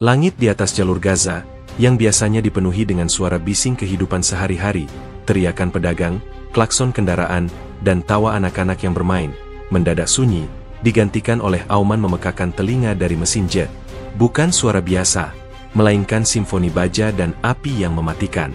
Langit di atas jalur Gaza, yang biasanya dipenuhi dengan suara bising kehidupan sehari-hari, teriakan pedagang, klakson kendaraan, dan tawa anak-anak yang bermain, mendadak sunyi, digantikan oleh auman memekakan telinga dari mesin jet. Bukan suara biasa, melainkan simfoni baja dan api yang mematikan.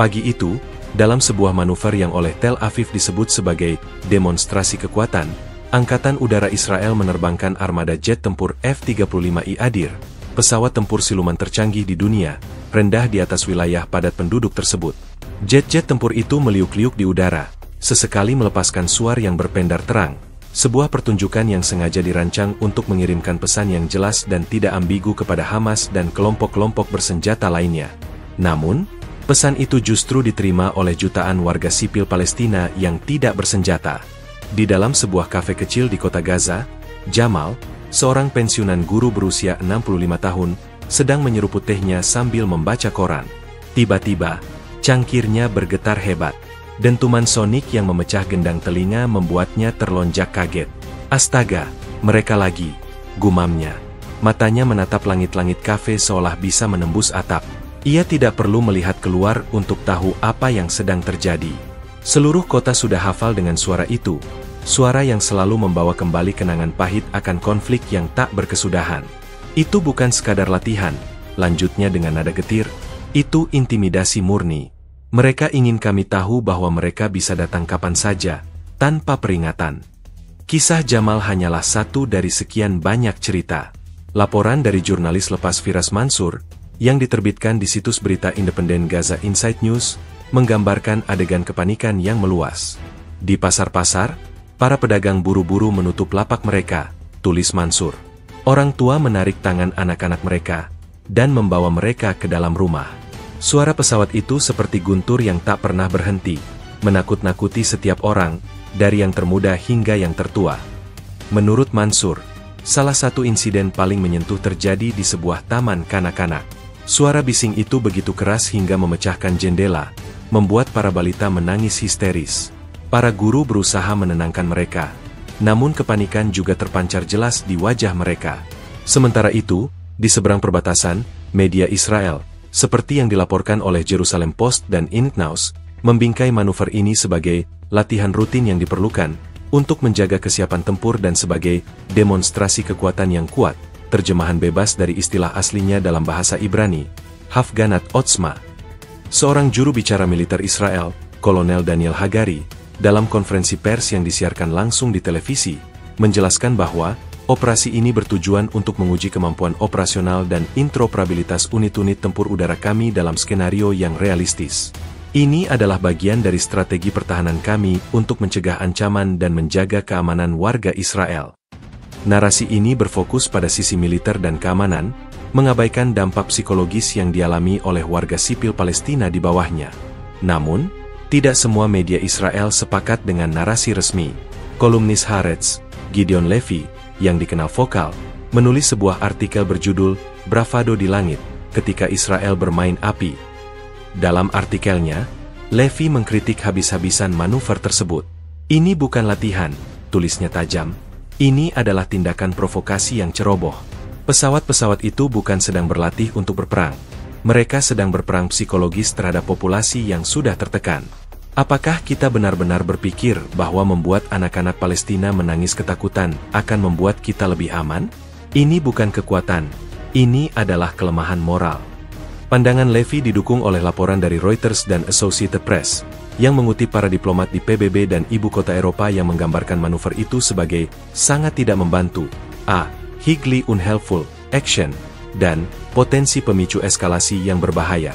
Pagi itu, dalam sebuah manuver yang oleh Tel Aviv disebut sebagai demonstrasi kekuatan, Angkatan Udara Israel menerbangkan armada jet tempur F-35I Adir, pesawat tempur siluman tercanggih di dunia, rendah di atas wilayah padat penduduk tersebut. Jet-jet tempur itu meliuk-liuk di udara, sesekali melepaskan suar yang berpendar terang, sebuah pertunjukan yang sengaja dirancang untuk mengirimkan pesan yang jelas dan tidak ambigu kepada Hamas dan kelompok-kelompok bersenjata lainnya. Namun, pesan itu justru diterima oleh jutaan warga sipil Palestina yang tidak bersenjata. Di dalam sebuah kafe kecil di kota Gaza, Jamal, seorang pensiunan guru berusia 65 tahun, sedang menyeruput tehnya sambil membaca koran. Tiba-tiba, cangkirnya bergetar hebat. Dentuman sonik yang memecah gendang telinga membuatnya terlonjak kaget. Astaga, mereka lagi, gumamnya. Matanya menatap langit-langit kafe seolah bisa menembus atap. Ia tidak perlu melihat keluar untuk tahu apa yang sedang terjadi. Seluruh kota sudah hafal dengan suara itu. Suara yang selalu membawa kembali kenangan pahit akan konflik yang tak berkesudahan. Itu bukan sekadar latihan, lanjutnya dengan nada getir, itu intimidasi murni. Mereka ingin kami tahu bahwa mereka bisa datang kapan saja, tanpa peringatan. Kisah Jamal hanyalah satu dari sekian banyak cerita. Laporan dari jurnalis lepas Firas Mansur, yang diterbitkan di situs berita independen Gaza Inside News, menggambarkan adegan kepanikan yang meluas. Di pasar-pasar, para pedagang buru-buru menutup lapak mereka, tulis Mansur. Orang tua menarik tangan anak-anak mereka, dan membawa mereka ke dalam rumah. Suara pesawat itu seperti guntur yang tak pernah berhenti, menakut-nakuti setiap orang, dari yang termuda hingga yang tertua. Menurut Mansur, salah satu insiden paling menyentuh terjadi di sebuah taman kanak-kanak. Suara bising itu begitu keras hingga memecahkan jendela, membuat para balita menangis histeris. Para guru berusaha menenangkan mereka, namun kepanikan juga terpancar jelas di wajah mereka. Sementara itu, di seberang perbatasan, media Israel, seperti yang dilaporkan oleh Jerusalem Post dan Inknaus, membingkai manuver ini sebagai latihan rutin yang diperlukan untuk menjaga kesiapan tempur dan sebagai demonstrasi kekuatan yang kuat, terjemahan bebas dari istilah aslinya dalam bahasa Ibrani, Hafganat Otzma. Seorang juru bicara militer Israel, Kolonel Daniel Hagari, dalam konferensi pers yang disiarkan langsung di televisi, menjelaskan bahwa operasi ini bertujuan untuk menguji kemampuan operasional dan interoperabilitas unit-unit tempur udara kami dalam skenario yang realistis. Ini adalah bagian dari strategi pertahanan kami untuk mencegah ancaman dan menjaga keamanan warga Israel. Narasi ini berfokus pada sisi militer dan keamanan, mengabaikan dampak psikologis yang dialami oleh warga sipil Palestina di bawahnya. Namun, tidak semua media Israel sepakat dengan narasi resmi. Kolumnis Haaretz, Gideon Levy, yang dikenal vokal, menulis sebuah artikel berjudul "Bravado di Langit, Ketika Israel Bermain Api". Dalam artikelnya, Levy mengkritik habis-habisan manuver tersebut. Ini bukan latihan, tulisnya tajam. Ini adalah tindakan provokasi yang ceroboh. Pesawat-pesawat itu bukan sedang berlatih untuk berperang. Mereka sedang berperang psikologis terhadap populasi yang sudah tertekan. Apakah kita benar-benar berpikir bahwa membuat anak-anak Palestina menangis ketakutan akan membuat kita lebih aman? Ini bukan kekuatan, ini adalah kelemahan moral. Pandangan Levy didukung oleh laporan dari Reuters dan Associated Press, yang mengutip para diplomat di PBB dan ibu kota Eropa yang menggambarkan manuver itu sebagai sangat tidak membantu, highly unhelpful action, dan potensi pemicu eskalasi yang berbahaya.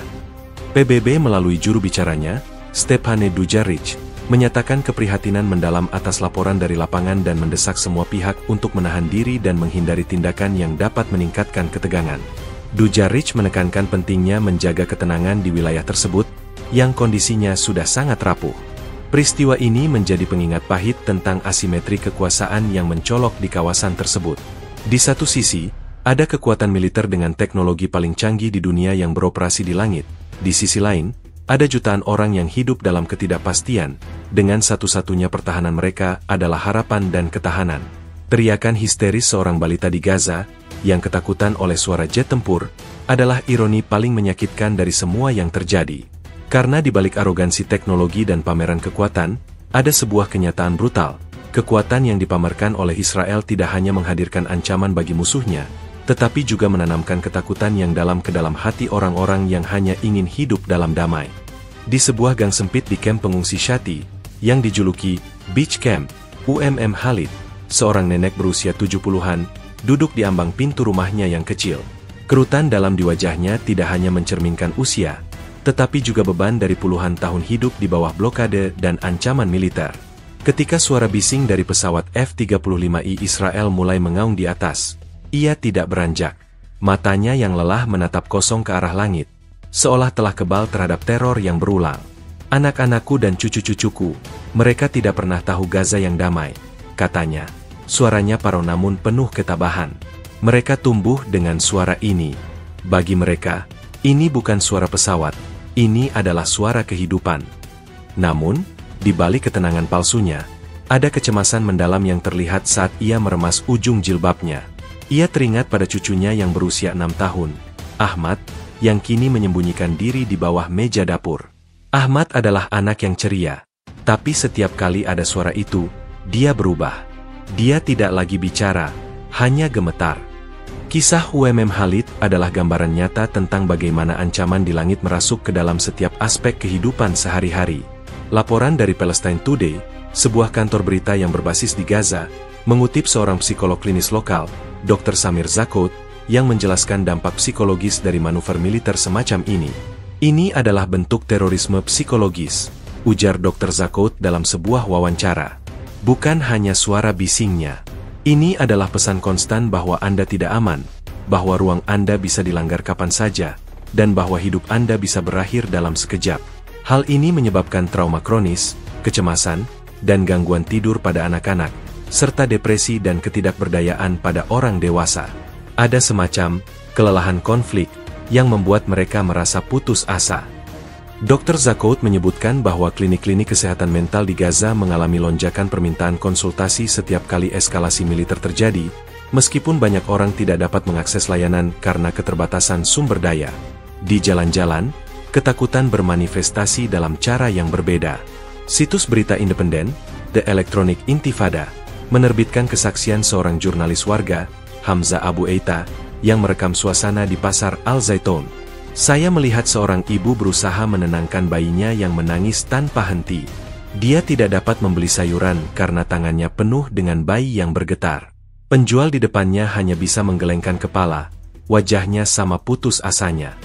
PBB melalui juru bicaranya, Stepane Dujarric, menyatakan keprihatinan mendalam atas laporan dari lapangan dan mendesak semua pihak untuk menahan diri dan menghindari tindakan yang dapat meningkatkan ketegangan. Dujarric menekankan pentingnya menjaga ketenangan di wilayah tersebut, yang kondisinya sudah sangat rapuh. Peristiwa ini menjadi pengingat pahit tentang asimetri kekuasaan yang mencolok di kawasan tersebut. Di satu sisi, ada kekuatan militer dengan teknologi paling canggih di dunia yang beroperasi di langit. Di sisi lain, ada jutaan orang yang hidup dalam ketidakpastian, dengan satu-satunya pertahanan mereka adalah harapan dan ketahanan. Teriakan histeris seorang balita di Gaza, yang ketakutan oleh suara jet tempur, adalah ironi paling menyakitkan dari semua yang terjadi. Karena di balik arogansi teknologi dan pameran kekuatan, ada sebuah kenyataan brutal. Kekuatan yang dipamerkan oleh Israel tidak hanya menghadirkan ancaman bagi musuhnya, tetapi juga menanamkan ketakutan yang dalam ke dalam hati orang-orang yang hanya ingin hidup dalam damai. Di sebuah gang sempit di kamp pengungsi Shati, yang dijuluki Beach Camp, Khalid, seorang nenek berusia 70-an, duduk di ambang pintu rumahnya yang kecil. Kerutan dalam di wajahnya tidak hanya mencerminkan usia, tetapi juga beban dari puluhan tahun hidup di bawah blokade dan ancaman militer. Ketika suara bising dari pesawat F-35I Israel mulai mengaung di atas, ia tidak beranjak. Matanya yang lelah menatap kosong ke arah langit, seolah telah kebal terhadap teror yang berulang. Anak-anakku dan cucu-cucuku, mereka tidak pernah tahu Gaza yang damai, katanya. Suaranya parau namun penuh ketabahan. Mereka tumbuh dengan suara ini. Bagi mereka, ini bukan suara pesawat, ini adalah suara kehidupan. Namun, di balik ketenangan palsunya, ada kecemasan mendalam yang terlihat saat ia meremas ujung jilbabnya. Ia teringat pada cucunya yang berusia 6 tahun, Ahmad, yang kini menyembunyikan diri di bawah meja dapur. Ahmad adalah anak yang ceria, tapi setiap kali ada suara itu, dia berubah. Dia tidak lagi bicara, hanya gemetar. Kisah Khalid adalah gambaran nyata tentang bagaimana ancaman di langit merasuk ke dalam setiap aspek kehidupan sehari-hari. Laporan dari Palestine Today, sebuah kantor berita yang berbasis di Gaza, mengutip seorang psikolog klinis lokal, Dr. Samir Zakout, yang menjelaskan dampak psikologis dari manuver militer semacam ini. Ini adalah bentuk terorisme psikologis, ujar Dr. Zakout dalam sebuah wawancara. Bukan hanya suara bisingnya. Ini adalah pesan konstan bahwa Anda tidak aman, bahwa ruang Anda bisa dilanggar kapan saja, dan bahwa hidup Anda bisa berakhir dalam sekejap. Hal ini menyebabkan trauma kronis, kecemasan, dan gangguan tidur pada anak-anak, serta depresi dan ketidakberdayaan pada orang dewasa. Ada semacam kelelahan konflik yang membuat mereka merasa putus asa. Dr. Zakout menyebutkan bahwa klinik-klinik kesehatan mental di Gaza mengalami lonjakan permintaan konsultasi setiap kali eskalasi militer terjadi, meskipun banyak orang tidak dapat mengakses layanan karena keterbatasan sumber daya. Di jalan-jalan, ketakutan bermanifestasi dalam cara yang berbeda. Situs berita independen, The Electronic Intifada, menerbitkan kesaksian seorang jurnalis warga, Hamza Abu Eita, yang merekam suasana di pasar Al-Zaitun. Saya melihat seorang ibu berusaha menenangkan bayinya yang menangis tanpa henti. Dia tidak dapat membeli sayuran karena tangannya penuh dengan bayi yang bergetar. Penjual di depannya hanya bisa menggelengkan kepala, wajahnya sama putus asanya.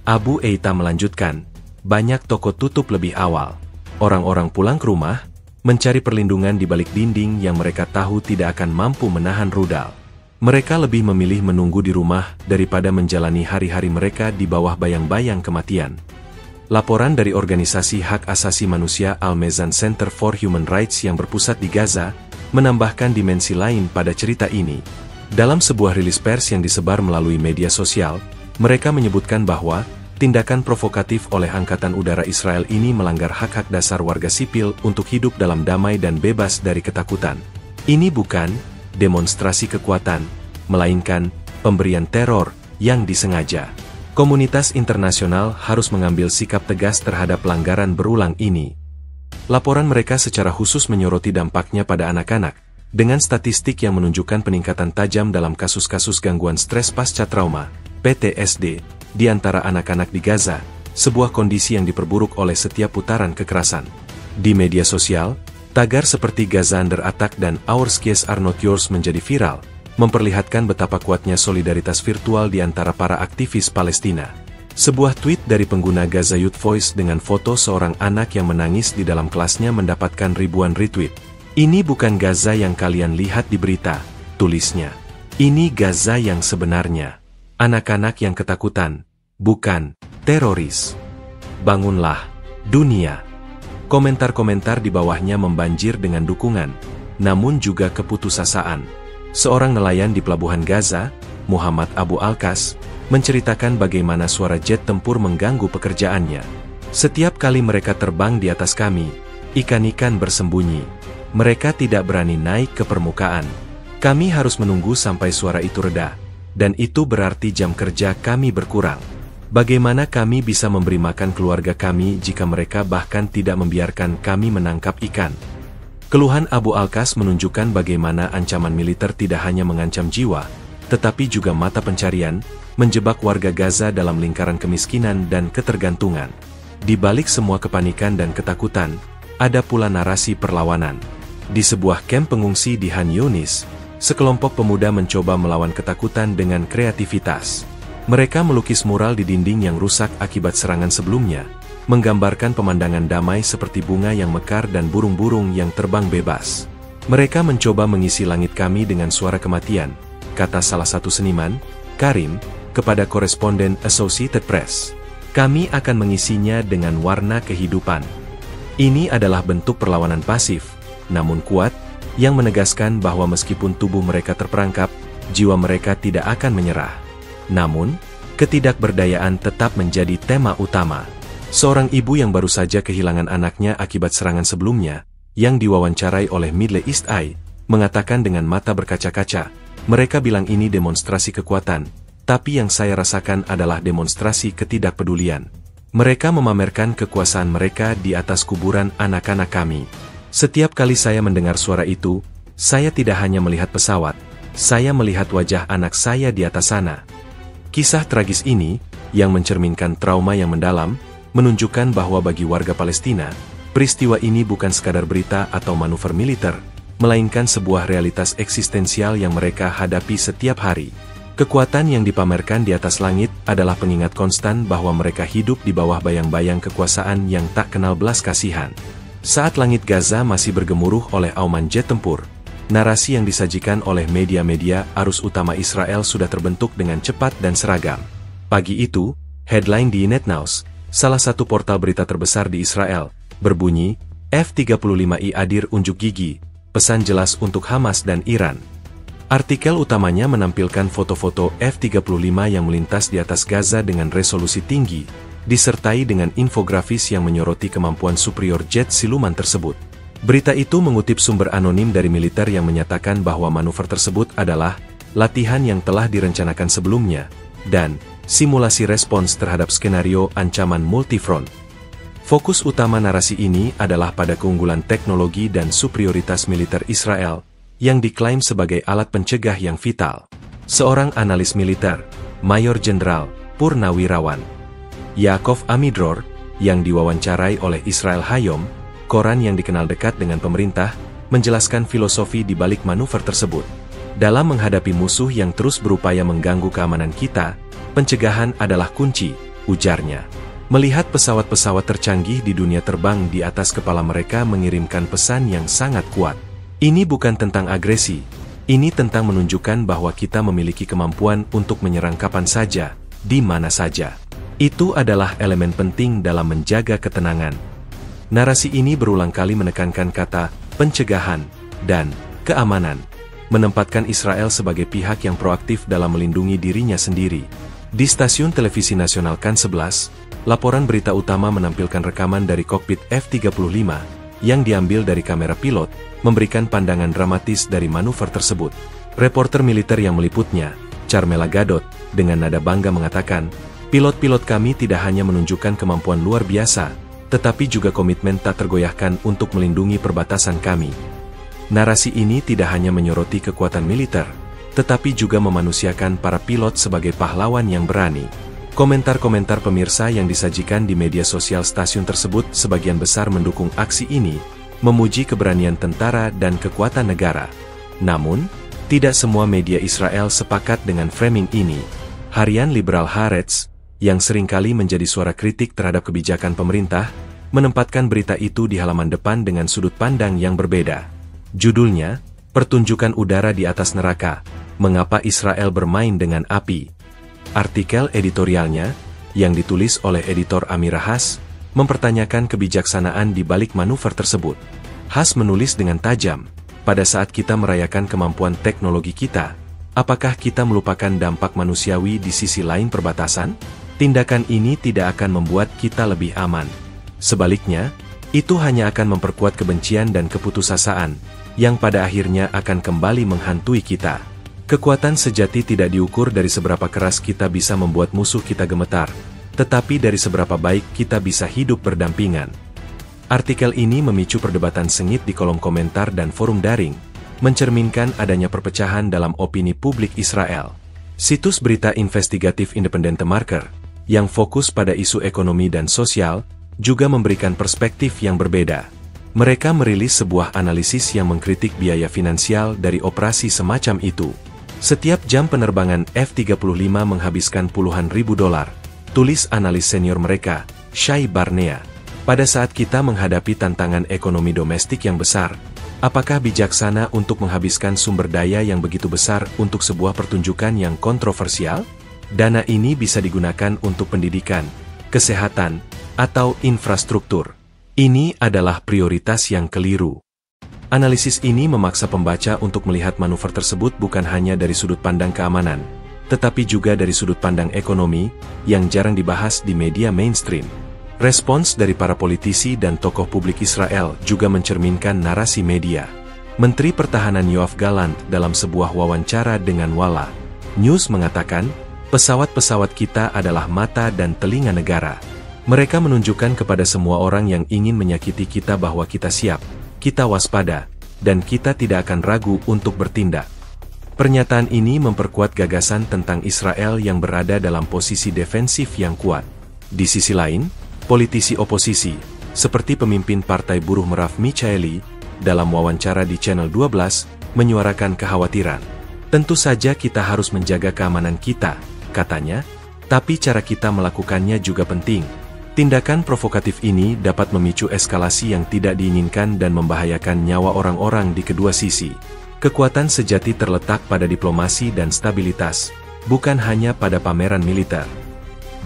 Abu Eita melanjutkan, banyak toko tutup lebih awal. Orang-orang pulang ke rumah, mencari perlindungan di balik dinding yang mereka tahu tidak akan mampu menahan rudal. Mereka lebih memilih menunggu di rumah daripada menjalani hari-hari mereka di bawah bayang-bayang kematian. Laporan dari organisasi hak asasi manusia Al-Mezan Center for Human Rights yang berpusat di Gaza, menambahkan dimensi lain pada cerita ini. Dalam sebuah rilis pers yang disebar melalui media sosial, mereka menyebutkan bahwa tindakan provokatif oleh Angkatan Udara Israel ini melanggar hak-hak dasar warga sipil untuk hidup dalam damai dan bebas dari ketakutan. Ini bukan demonstrasi kekuatan, melainkan pemberian teror yang disengaja. Komunitas internasional harus mengambil sikap tegas terhadap pelanggaran berulang ini. Laporan mereka secara khusus menyoroti dampaknya pada anak-anak, dengan statistik yang menunjukkan peningkatan tajam dalam kasus-kasus gangguan stres pasca trauma, PTSD, di antara anak-anak di Gaza, sebuah kondisi yang diperburuk oleh setiap putaran kekerasan. Di media sosial, tagar seperti Gaza Under Attack dan Our Skies Are Not Yours menjadi viral, memperlihatkan betapa kuatnya solidaritas virtual di antara para aktivis Palestina. Sebuah tweet dari pengguna Gaza Youth Voice dengan foto seorang anak yang menangis di dalam kelasnya mendapatkan ribuan retweet. Ini bukan Gaza yang kalian lihat di berita, tulisnya. Ini Gaza yang sebenarnya. Anak-anak yang ketakutan, bukan teroris. Bangunlah, dunia. Komentar-komentar di bawahnya membanjir dengan dukungan, namun juga keputusasaan. Seorang nelayan di pelabuhan Gaza, Muhammad Abu Alkas, menceritakan bagaimana suara jet tempur mengganggu pekerjaannya. Setiap kali mereka terbang di atas kami, ikan-ikan bersembunyi. Mereka tidak berani naik ke permukaan. Kami harus menunggu sampai suara itu reda. dan itu berarti jam kerja kami berkurang. Bagaimana kami bisa memberi makan keluarga kami jika mereka bahkan tidak membiarkan kami menangkap ikan? Keluhan Abu Alkas menunjukkan bagaimana ancaman militer tidak hanya mengancam jiwa, tetapi juga mata pencarian, menjebak warga Gaza dalam lingkaran kemiskinan dan ketergantungan. Di balik semua kepanikan dan ketakutan, ada pula narasi perlawanan. Di sebuah kamp pengungsi di Han Yunis, sekelompok pemuda mencoba melawan ketakutan dengan kreativitas. Mereka melukis mural di dinding yang rusak akibat serangan sebelumnya, menggambarkan pemandangan damai seperti bunga yang mekar dan burung-burung yang terbang bebas. Mereka mencoba mengisi langit kami dengan suara kematian, kata salah satu seniman, Karim, kepada koresponden Associated Press. Kami akan mengisinya dengan warna kehidupan. Ini adalah bentuk perlawanan pasif, namun kuat, yang menegaskan bahwa meskipun tubuh mereka terperangkap, jiwa mereka tidak akan menyerah. Namun, ketidakberdayaan tetap menjadi tema utama. Seorang ibu yang baru saja kehilangan anaknya akibat serangan sebelumnya, yang diwawancarai oleh Middle East Eye, mengatakan dengan mata berkaca-kaca, mereka bilang ini demonstrasi kekuatan, tapi yang saya rasakan adalah demonstrasi ketidakpedulian. Mereka memamerkan kekuasaan mereka di atas kuburan anak-anak kami. Setiap kali saya mendengar suara itu, saya tidak hanya melihat pesawat, saya melihat wajah anak saya di atas sana. Kisah tragis ini, yang mencerminkan trauma yang mendalam, menunjukkan bahwa bagi warga Palestina, peristiwa ini bukan sekadar berita atau manuver militer, melainkan sebuah realitas eksistensial yang mereka hadapi setiap hari. Kekuatan yang dipamerkan di atas langit adalah pengingat konstan bahwa mereka hidup di bawah bayang-bayang kekuasaan yang tak kenal belas kasihan. Saat langit Gaza masih bergemuruh oleh auman jet tempur, narasi yang disajikan oleh media-media arus utama Israel sudah terbentuk dengan cepat dan seragam. Pagi itu, headline di NetNews, salah satu portal berita terbesar di Israel, berbunyi, F-35I hadir unjuk gigi, pesan jelas untuk Hamas dan Iran. Artikel utamanya menampilkan foto-foto F-35 yang melintas di atas Gaza dengan resolusi tinggi, disertai dengan infografis yang menyoroti kemampuan superior jet siluman tersebut. Berita itu mengutip sumber anonim dari militer yang menyatakan bahwa manuver tersebut adalah latihan yang telah direncanakan sebelumnya, dan simulasi respons terhadap skenario ancaman multifront. Fokus utama narasi ini adalah pada keunggulan teknologi dan superioritas militer Israel, yang diklaim sebagai alat pencegah yang vital. Seorang analis militer, Mayor Jenderal Purnawirawan Yaakov Amidror, yang diwawancarai oleh Israel Hayom, koran yang dikenal dekat dengan pemerintah, menjelaskan filosofi di balik manuver tersebut. Dalam menghadapi musuh yang terus berupaya mengganggu keamanan kita, pencegahan adalah kunci, ujarnya. Melihat pesawat-pesawat tercanggih di dunia terbang di atas kepala mereka mengirimkan pesan yang sangat kuat. Ini bukan tentang agresi, ini tentang menunjukkan bahwa kita memiliki kemampuan untuk menyerang kapan saja, di mana saja. Itu adalah elemen penting dalam menjaga ketenangan. Narasi ini berulang kali menekankan kata pencegahan dan keamanan, menempatkan Israel sebagai pihak yang proaktif dalam melindungi dirinya sendiri. Di stasiun televisi nasional Kan 11, laporan berita utama menampilkan rekaman dari kokpit F-35 yang diambil dari kamera pilot, memberikan pandangan dramatis dari manuver tersebut. Reporter militer yang meliputnya, Carmela Gadot, dengan nada bangga mengatakan, pilot-pilot kami tidak hanya menunjukkan kemampuan luar biasa, tetapi juga komitmen tak tergoyahkan untuk melindungi perbatasan kami. Narasi ini tidak hanya menyoroti kekuatan militer, tetapi juga memanusiakan para pilot sebagai pahlawan yang berani. Komentar-komentar pemirsa yang disajikan di media sosial stasiun tersebut sebagian besar mendukung aksi ini, memuji keberanian tentara dan kekuatan negara. Namun, tidak semua media Israel sepakat dengan framing ini. Harian liberal Haaretz, yang seringkali menjadi suara kritik terhadap kebijakan pemerintah, menempatkan berita itu di halaman depan dengan sudut pandang yang berbeda. Judulnya, Pertunjukan Udara di Atas Neraka, Mengapa Israel Bermain dengan Api. Artikel editorialnya, yang ditulis oleh editor Amira Haas, mempertanyakan kebijaksanaan di balik manuver tersebut. Haas menulis dengan tajam, pada saat kita merayakan kemampuan teknologi kita, apakah kita melupakan dampak manusiawi di sisi lain perbatasan? Tindakan ini tidak akan membuat kita lebih aman. Sebaliknya, itu hanya akan memperkuat kebencian dan keputusasaan, yang pada akhirnya akan kembali menghantui kita. Kekuatan sejati tidak diukur dari seberapa keras kita bisa membuat musuh kita gemetar, tetapi dari seberapa baik kita bisa hidup berdampingan. Artikel ini memicu perdebatan sengit di kolom komentar dan forum daring, mencerminkan adanya perpecahan dalam opini publik Israel. Situs berita investigatif independen The Marker, yang fokus pada isu ekonomi dan sosial, juga memberikan perspektif yang berbeda. Mereka merilis sebuah analisis yang mengkritik biaya finansial dari operasi semacam itu. Setiap jam penerbangan F-35 menghabiskan puluhan ribu dolar, tulis analis senior mereka, Shai Barnea. Pada saat kita menghadapi tantangan ekonomi domestik yang besar, apakah bijaksana untuk menghabiskan sumber daya yang begitu besar untuk sebuah pertunjukan yang kontroversial? Dana ini bisa digunakan untuk pendidikan, kesehatan, atau infrastruktur. Ini adalah prioritas yang keliru. Analisis ini memaksa pembaca untuk melihat manuver tersebut bukan hanya dari sudut pandang keamanan, tetapi juga dari sudut pandang ekonomi, yang jarang dibahas di media mainstream. Respons dari para politisi dan tokoh publik Israel juga mencerminkan narasi media. Menteri Pertahanan Yoav Gallant dalam sebuah wawancara dengan Walla News mengatakan, pesawat-pesawat kita adalah mata dan telinga negara. Mereka menunjukkan kepada semua orang yang ingin menyakiti kita bahwa kita siap, kita waspada, dan kita tidak akan ragu untuk bertindak. Pernyataan ini memperkuat gagasan tentang Israel yang berada dalam posisi defensif yang kuat. Di sisi lain, politisi oposisi, seperti pemimpin Partai Buruh Merav Michaeli, dalam wawancara di Channel 12, menyuarakan kekhawatiran. Tentu saja kita harus menjaga keamanan kita, katanya, tapi cara kita melakukannya juga penting. Tindakan provokatif ini dapat memicu eskalasi yang tidak diinginkan dan membahayakan nyawa orang-orang di kedua sisi. Kekuatan sejati terletak pada diplomasi dan stabilitas, bukan hanya pada pameran militer.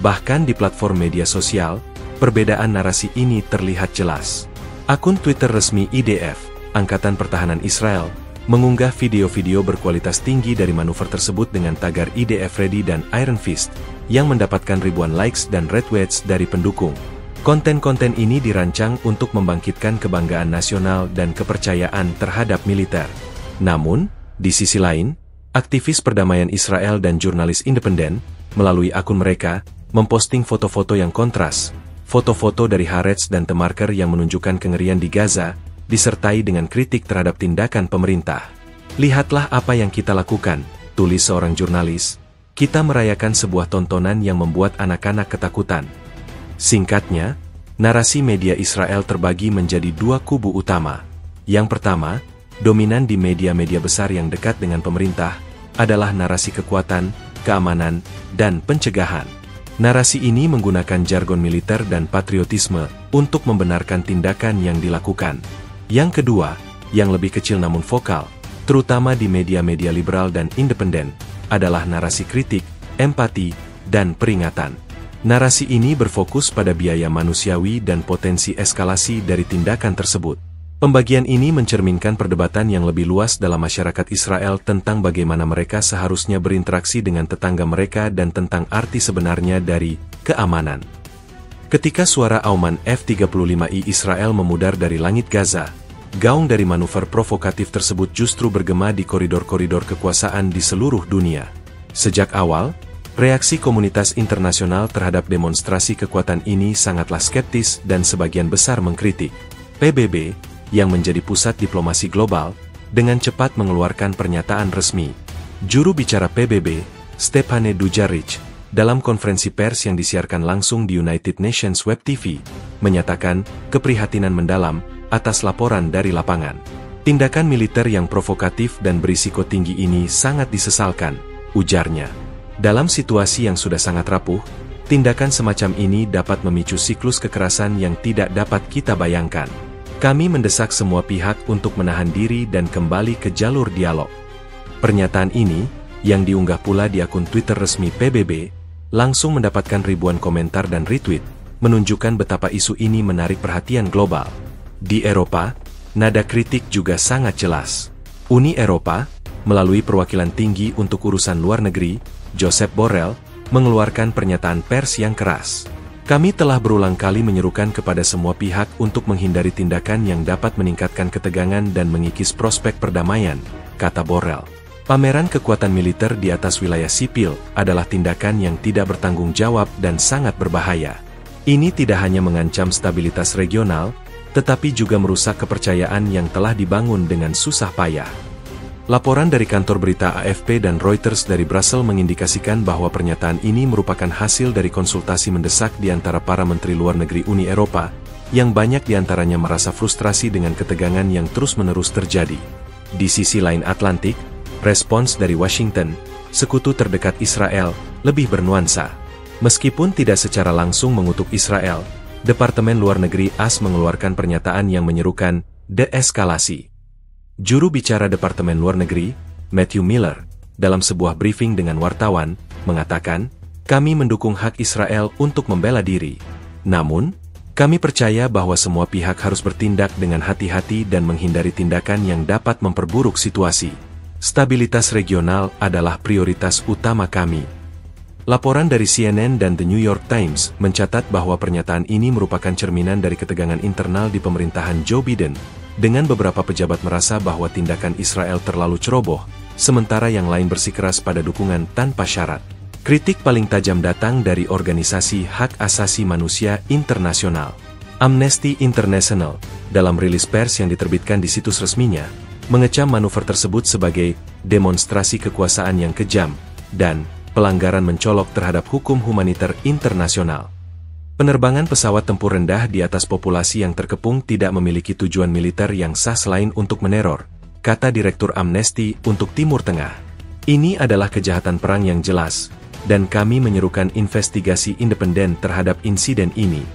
Bahkan di platform media sosial, perbedaan narasi ini terlihat jelas. Akun Twitter resmi IDF, Angkatan Pertahanan Israel, mengunggah video-video berkualitas tinggi dari manuver tersebut dengan tagar IDF Ready dan Iron Fist, yang mendapatkan ribuan likes dan retweets dari pendukung. Konten-konten ini dirancang untuk membangkitkan kebanggaan nasional dan kepercayaan terhadap militer. Namun, di sisi lain, aktivis perdamaian Israel dan jurnalis independen, melalui akun mereka, memposting foto-foto yang kontras, foto-foto dari Haaretz dan The Marker yang menunjukkan kengerian di Gaza, disertai dengan kritik terhadap tindakan pemerintah. Lihatlah apa yang kita lakukan, tulis seorang jurnalis. Kita merayakan sebuah tontonan yang membuat anak-anak ketakutan. Singkatnya, narasi media Israel terbagi menjadi dua kubu utama. Yang pertama, dominan di media-media besar yang dekat dengan pemerintah, adalah narasi kekuatan, keamanan, dan pencegahan. Narasi ini menggunakan jargon militer dan patriotisme untuk membenarkan tindakan yang dilakukan. Yang kedua, yang lebih kecil namun vokal, terutama di media-media liberal dan independen, adalah narasi kritik, empati, dan peringatan. Narasi ini berfokus pada biaya manusiawi dan potensi eskalasi dari tindakan tersebut. Pembagian ini mencerminkan perdebatan yang lebih luas dalam masyarakat Israel tentang bagaimana mereka seharusnya berinteraksi dengan tetangga mereka dan tentang arti sebenarnya dari keamanan. Ketika suara auman F-35I Israel memudar dari langit Gaza, gaung dari manuver provokatif tersebut justru bergema di koridor-koridor kekuasaan di seluruh dunia. Sejak awal, reaksi komunitas internasional terhadap demonstrasi kekuatan ini sangatlah skeptis dan sebagian besar mengkritik. PBB, yang menjadi pusat diplomasi global, dengan cepat mengeluarkan pernyataan resmi. Juru bicara PBB, Stephane Dujarric, dalam konferensi pers yang disiarkan langsung di United Nations Web TV, menyatakan keprihatinan mendalam atas laporan dari lapangan. Tindakan militer yang provokatif dan berisiko tinggi ini sangat disesalkan, ujarnya. Dalam situasi yang sudah sangat rapuh, tindakan semacam ini dapat memicu siklus kekerasan yang tidak dapat kita bayangkan. Kami mendesak semua pihak untuk menahan diri dan kembali ke jalur dialog. Pernyataan ini, yang diunggah pula di akun Twitter resmi PBB, langsung mendapatkan ribuan komentar dan retweet, menunjukkan betapa isu ini menarik perhatian global. Di Eropa, nada kritik juga sangat jelas. Uni Eropa, melalui perwakilan tinggi untuk urusan luar negeri, Josep Borrell, mengeluarkan pernyataan pers yang keras. Kami telah berulang kali menyerukan kepada semua pihak untuk menghindari tindakan yang dapat meningkatkan ketegangan dan mengikis prospek perdamaian, kata Borrell. Pameran kekuatan militer di atas wilayah sipil adalah tindakan yang tidak bertanggung jawab dan sangat berbahaya. Ini tidak hanya mengancam stabilitas regional, tetapi juga merusak kepercayaan yang telah dibangun dengan susah payah. Laporan dari kantor berita AFP dan Reuters dari Brussels mengindikasikan bahwa pernyataan ini merupakan hasil dari konsultasi mendesak di antara para menteri luar negeri Uni Eropa, yang banyak di antaranya merasa frustrasi dengan ketegangan yang terus-menerus terjadi. Di sisi lain Atlantik, respons dari Washington, sekutu terdekat Israel, lebih bernuansa. Meskipun tidak secara langsung mengutuk Israel, Departemen Luar Negeri AS mengeluarkan pernyataan yang menyerukan deeskalasi. Juru bicara Departemen Luar Negeri, Matthew Miller, dalam sebuah briefing dengan wartawan, mengatakan, "Kami mendukung hak Israel untuk membela diri. Namun, kami percaya bahwa semua pihak harus bertindak dengan hati-hati dan menghindari tindakan yang dapat memperburuk situasi. Stabilitas regional adalah prioritas utama kami." Laporan dari CNN dan The New York Times mencatat bahwa pernyataan ini merupakan cerminan dari ketegangan internal di pemerintahan Joe Biden, dengan beberapa pejabat merasa bahwa tindakan Israel terlalu ceroboh, sementara yang lain bersikeras pada dukungan tanpa syarat. Kritik paling tajam datang dari organisasi hak asasi manusia internasional. Amnesty International, dalam rilis pers yang diterbitkan di situs resminya, mengecam manuver tersebut sebagai demonstrasi kekuasaan yang kejam dan pelanggaran mencolok terhadap hukum humaniter internasional. Penerbangan pesawat tempur rendah di atas populasi yang terkepung tidak memiliki tujuan militer yang sah selain untuk meneror, kata Direktur Amnesty untuk Timur Tengah. Ini adalah kejahatan perang yang jelas, dan kami menyerukan investigasi independen terhadap insiden ini.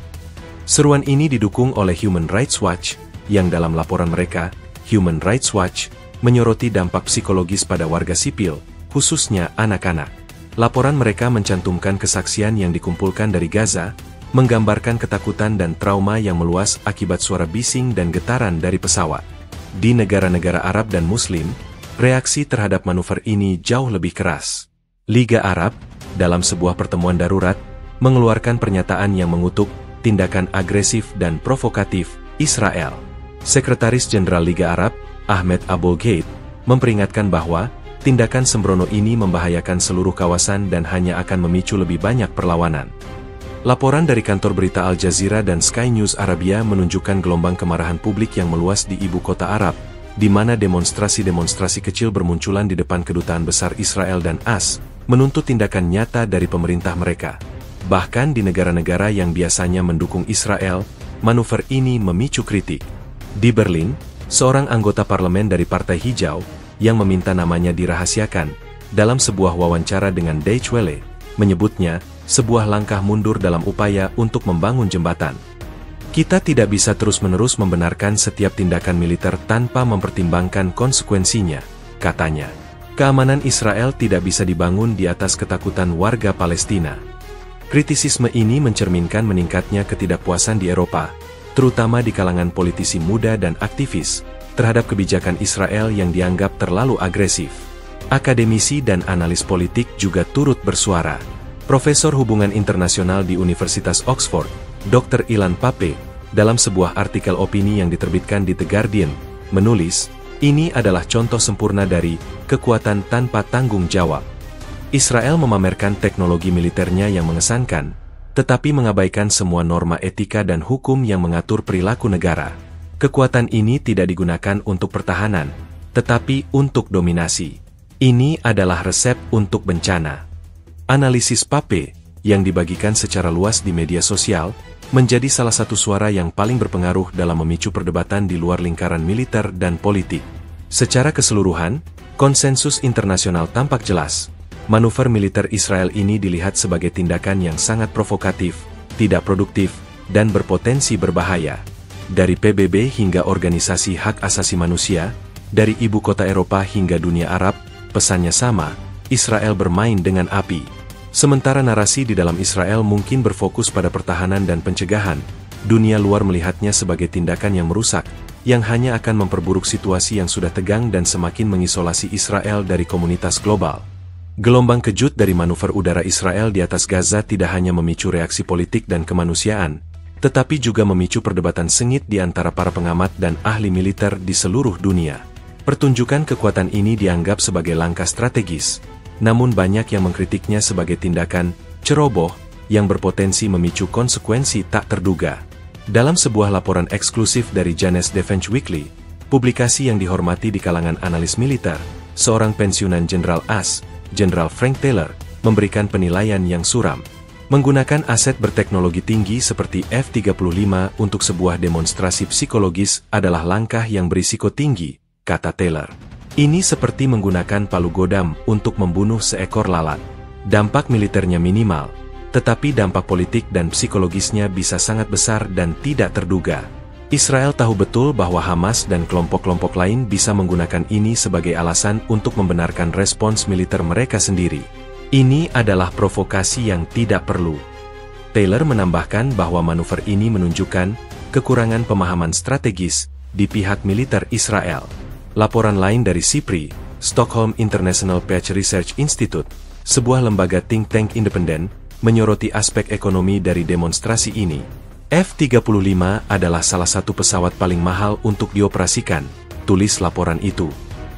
Seruan ini didukung oleh Human Rights Watch, yang dalam laporan mereka, Human Rights Watch, menyoroti dampak psikologis pada warga sipil, khususnya anak-anak. Laporan mereka mencantumkan kesaksian yang dikumpulkan dari Gaza, menggambarkan ketakutan dan trauma yang meluas akibat suara bising dan getaran dari pesawat. Di negara-negara Arab dan Muslim, reaksi terhadap manuver ini jauh lebih keras. Liga Arab, dalam sebuah pertemuan darurat, mengeluarkan pernyataan yang mengutuk tindakan agresif dan provokatif Israel. Sekretaris Jenderal Liga Arab, Ahmed Aboul-Gheit, memperingatkan bahwa tindakan sembrono ini membahayakan seluruh kawasan dan hanya akan memicu lebih banyak perlawanan. Laporan dari kantor berita Al Jazeera dan Sky News Arabia menunjukkan gelombang kemarahan publik yang meluas di ibu kota Arab, di mana demonstrasi-demonstrasi kecil bermunculan di depan kedutaan besar Israel dan AS, menuntut tindakan nyata dari pemerintah mereka. Bahkan di negara-negara yang biasanya mendukung Israel, manuver ini memicu kritik. Di Berlin, seorang anggota parlemen dari Partai Hijau, yang meminta namanya dirahasiakan, dalam sebuah wawancara dengan Deutsche Welle, menyebutnya sebuah langkah mundur dalam upaya untuk membangun jembatan. Kita tidak bisa terus-menerus membenarkan setiap tindakan militer tanpa mempertimbangkan konsekuensinya, katanya. Keamanan Israel tidak bisa dibangun di atas ketakutan warga Palestina. Kritisisme ini mencerminkan meningkatnya ketidakpuasan di Eropa, terutama di kalangan politisi muda dan aktivis, terhadap kebijakan Israel yang dianggap terlalu agresif. Akademisi dan analis politik juga turut bersuara. Profesor Hubungan Internasional di Universitas Oxford, Dr. Ilan Pappé, dalam sebuah artikel opini yang diterbitkan di The Guardian, menulis, ini adalah contoh sempurna dari kekuatan tanpa tanggung jawab. Israel memamerkan teknologi militernya yang mengesankan, tetapi mengabaikan semua norma etika dan hukum yang mengatur perilaku negara. Kekuatan ini tidak digunakan untuk pertahanan, tetapi untuk dominasi. Ini adalah resep untuk bencana. Analisis Pappé, yang dibagikan secara luas di media sosial, menjadi salah satu suara yang paling berpengaruh dalam memicu perdebatan di luar lingkaran militer dan politik. Secara keseluruhan, konsensus internasional tampak jelas. Manuver militer Israel ini dilihat sebagai tindakan yang sangat provokatif, tidak produktif, dan berpotensi berbahaya. Dari PBB hingga organisasi hak asasi manusia, dari ibu kota Eropa hingga dunia Arab, pesannya sama, Israel bermain dengan api. Sementara narasi di dalam Israel mungkin berfokus pada pertahanan dan pencegahan, dunia luar melihatnya sebagai tindakan yang merusak, yang hanya akan memperburuk situasi yang sudah tegang dan semakin mengisolasi Israel dari komunitas global. Gelombang kejut dari manuver udara Israel di atas Gaza tidak hanya memicu reaksi politik dan kemanusiaan, tetapi juga memicu perdebatan sengit di antara para pengamat dan ahli militer di seluruh dunia. Pertunjukan kekuatan ini dianggap sebagai langkah strategis, namun banyak yang mengkritiknya sebagai tindakan ceroboh yang berpotensi memicu konsekuensi tak terduga. Dalam sebuah laporan eksklusif dari Janus Defense Weekly, publikasi yang dihormati di kalangan analis militer, seorang pensiunan Jenderal AS, Jenderal Frank Taylor, memberikan penilaian yang suram. Menggunakan aset berteknologi tinggi seperti F-35 untuk sebuah demonstrasi psikologis adalah langkah yang berisiko tinggi, kata Taylor. Ini seperti menggunakan palu godam untuk membunuh seekor lalat. Dampak militernya minimal, tetapi dampak politik dan psikologisnya bisa sangat besar dan tidak terduga. Israel tahu betul bahwa Hamas dan kelompok-kelompok lain bisa menggunakan ini sebagai alasan untuk membenarkan respons militer mereka sendiri. Ini adalah provokasi yang tidak perlu. Taylor menambahkan bahwa manuver ini menunjukkan kekurangan pemahaman strategis di pihak militer Israel. Laporan lain dari SIPRI, Stockholm International Peace Research Institute, sebuah lembaga think tank independen, menyoroti aspek ekonomi dari demonstrasi ini. F-35 adalah salah satu pesawat paling mahal untuk dioperasikan, tulis laporan itu.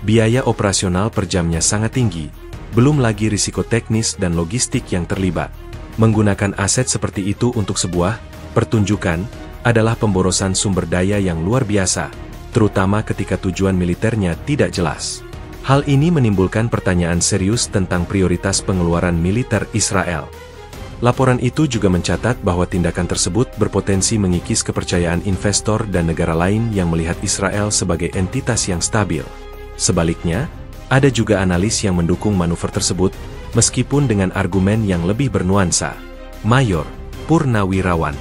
Biaya operasional per jamnya sangat tinggi, belum lagi risiko teknis dan logistik yang terlibat. Menggunakan aset seperti itu untuk sebuah pertunjukan adalah pemborosan sumber daya yang luar biasa, terutama ketika tujuan militernya tidak jelas. Hal ini menimbulkan pertanyaan serius tentang prioritas pengeluaran militer Israel. Laporan itu juga mencatat bahwa tindakan tersebut berpotensi mengikis kepercayaan investor dan negara lain yang melihat Israel sebagai entitas yang stabil. Sebaliknya, ada juga analis yang mendukung manuver tersebut, meskipun dengan argumen yang lebih bernuansa. Mayor Purnawirawan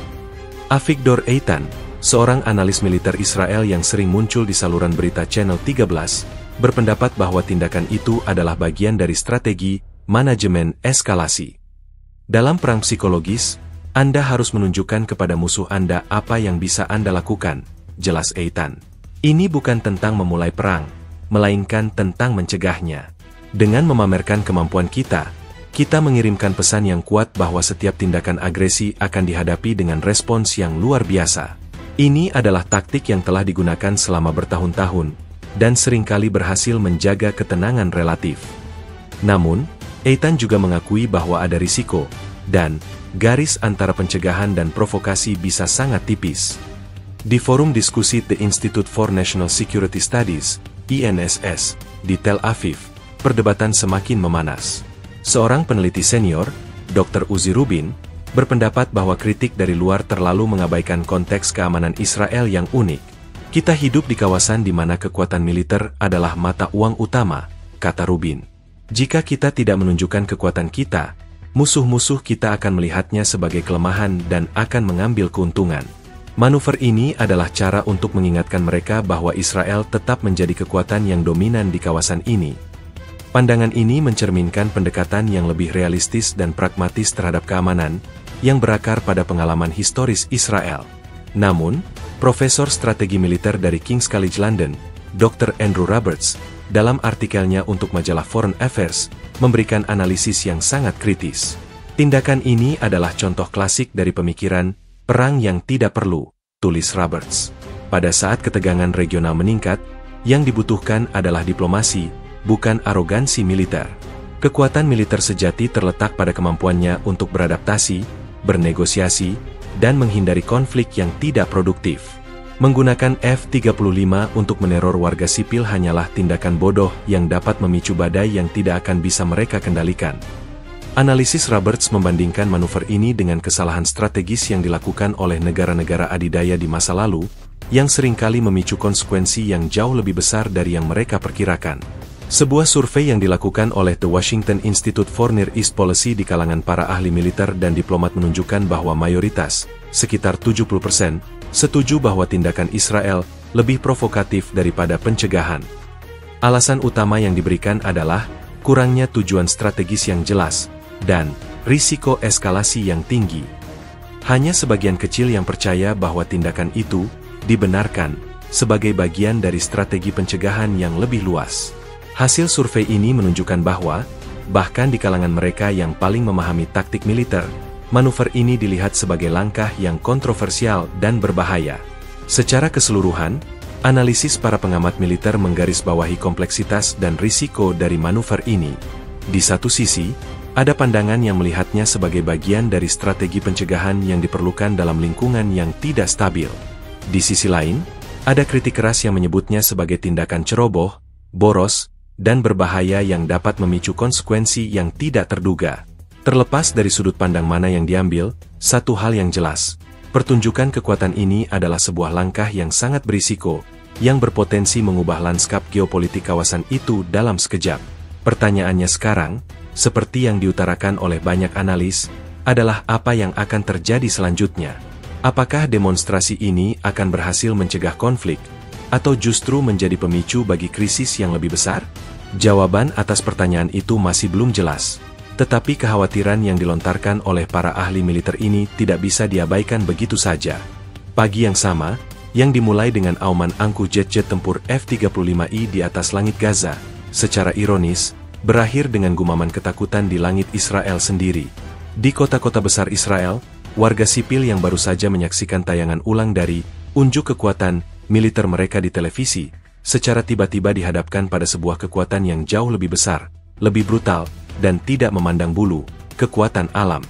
Avigdor Eitan, seorang analis militer Israel yang sering muncul di saluran berita Channel 13, berpendapat bahwa tindakan itu adalah bagian dari strategi manajemen eskalasi. Dalam perang psikologis, Anda harus menunjukkan kepada musuh Anda apa yang bisa Anda lakukan, jelas Eitan. Ini bukan tentang memulai perang, melainkan tentang mencegahnya. Dengan memamerkan kemampuan kita mengirimkan pesan yang kuat bahwa setiap tindakan agresi akan dihadapi dengan respons yang luar biasa. Ini adalah taktik yang telah digunakan selama bertahun-tahun, dan seringkali berhasil menjaga ketenangan relatif. Namun, Eitan juga mengakui bahwa ada risiko, dan garis antara pencegahan dan provokasi bisa sangat tipis. Di forum diskusi The Institute for National Security Studies, INSS, di Tel Aviv, perdebatan semakin memanas. Seorang peneliti senior, Dr. Uzi Rubin, berpendapat bahwa kritik dari luar terlalu mengabaikan konteks keamanan Israel yang unik. Kita hidup di kawasan di mana kekuatan militer adalah mata uang utama, kata Rubin. Jika kita tidak menunjukkan kekuatan kita, musuh-musuh kita akan melihatnya sebagai kelemahan dan akan mengambil keuntungan. Manuver ini adalah cara untuk mengingatkan mereka bahwa Israel tetap menjadi kekuatan yang dominan di kawasan ini. Pandangan ini mencerminkan pendekatan yang lebih realistis dan pragmatis terhadap keamanan, yang berakar pada pengalaman historis Israel. Namun, Profesor Strategi Militer dari King's College London, Dr. Andrew Roberts, dalam artikelnya untuk majalah Foreign Affairs, memberikan analisis yang sangat kritis. Tindakan ini adalah contoh klasik dari pemikiran perang yang tidak perlu, tulis Roberts. Pada saat ketegangan regional meningkat, yang dibutuhkan adalah diplomasi, bukan arogansi militer. Kekuatan militer sejati terletak pada kemampuannya untuk beradaptasi, bernegosiasi, dan menghindari konflik yang tidak produktif. Menggunakan F-35 untuk meneror warga sipil hanyalah tindakan bodoh yang dapat memicu badai yang tidak akan bisa mereka kendalikan. Analisis Roberts membandingkan manuver ini dengan kesalahan strategis yang dilakukan oleh negara-negara adidaya di masa lalu, yang seringkali memicu konsekuensi yang jauh lebih besar dari yang mereka perkirakan. Sebuah survei yang dilakukan oleh The Washington Institute for Near East Policy di kalangan para ahli militer dan diplomat menunjukkan bahwa mayoritas, sekitar 70%, setuju bahwa tindakan Israel lebih provokatif daripada pencegahan. Alasan utama yang diberikan adalah kurangnya tujuan strategis yang jelas, dan risiko eskalasi yang tinggi. Hanya sebagian kecil yang percaya bahwa tindakan itu dibenarkan sebagai bagian dari strategi pencegahan yang lebih luas. Hasil survei ini menunjukkan bahwa, bahkan di kalangan mereka yang paling memahami taktik militer, manuver ini dilihat sebagai langkah yang kontroversial dan berbahaya. Secara keseluruhan, Analisis para pengamat militer menggarisbawahi kompleksitas dan risiko dari manuver ini. Di satu sisi, ada pandangan yang melihatnya sebagai bagian dari strategi pencegahan yang diperlukan dalam lingkungan yang tidak stabil. Di sisi lain, ada kritik keras yang menyebutnya sebagai tindakan ceroboh, boros, dan berbahaya yang dapat memicu konsekuensi yang tidak terduga. Terlepas dari sudut pandang mana yang diambil, satu hal yang jelas, pertunjukan kekuatan ini adalah sebuah langkah yang sangat berisiko, yang berpotensi mengubah lanskap geopolitik kawasan itu dalam sekejap. Pertanyaannya sekarang, seperti yang diutarakan oleh banyak analis, adalah apa yang akan terjadi selanjutnya. Apakah demonstrasi ini akan berhasil mencegah konflik, atau justru menjadi pemicu bagi krisis yang lebih besar? Jawaban atas pertanyaan itu masih belum jelas. Tetapi kekhawatiran yang dilontarkan oleh para ahli militer ini tidak bisa diabaikan begitu saja. Pagi yang sama, yang dimulai dengan auman angkuh jet-jet tempur F-35I di atas langit Gaza, secara ironis, berakhir dengan gumaman ketakutan di langit Israel sendiri. Di kota-kota besar Israel, warga sipil yang baru saja menyaksikan tayangan ulang dari unjuk kekuatan militer mereka di televisi, secara tiba-tiba dihadapkan pada sebuah kekuatan yang jauh lebih besar, lebih brutal, dan tidak memandang bulu, kekuatan alam.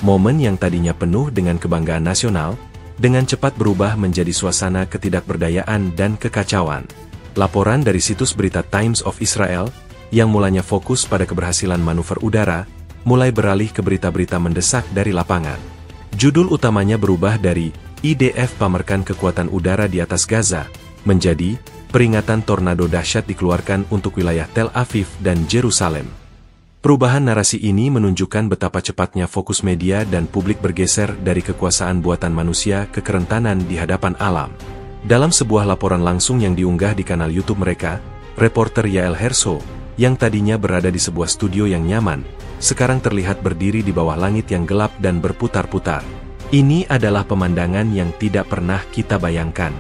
Momen yang tadinya penuh dengan kebanggaan nasional, dengan cepat berubah menjadi suasana ketidakberdayaan dan kekacauan. Laporan dari situs berita Times of Israel, yang mulanya fokus pada keberhasilan manuver udara, mulai beralih ke berita-berita mendesak dari lapangan. Judul utamanya berubah dari IDF pamerkan kekuatan udara di atas Gaza, menjadi peringatan tornado dahsyat dikeluarkan untuk wilayah Tel Aviv dan Yerusalem. Perubahan narasi ini menunjukkan betapa cepatnya fokus media dan publik bergeser dari kekuasaan buatan manusia ke kerentanan di hadapan alam. Dalam sebuah laporan langsung yang diunggah di kanal YouTube mereka, reporter Yael Herso, yang tadinya berada di sebuah studio yang nyaman, sekarang terlihat berdiri di bawah langit yang gelap dan berputar-putar. Ini adalah pemandangan yang tidak pernah kita bayangkan.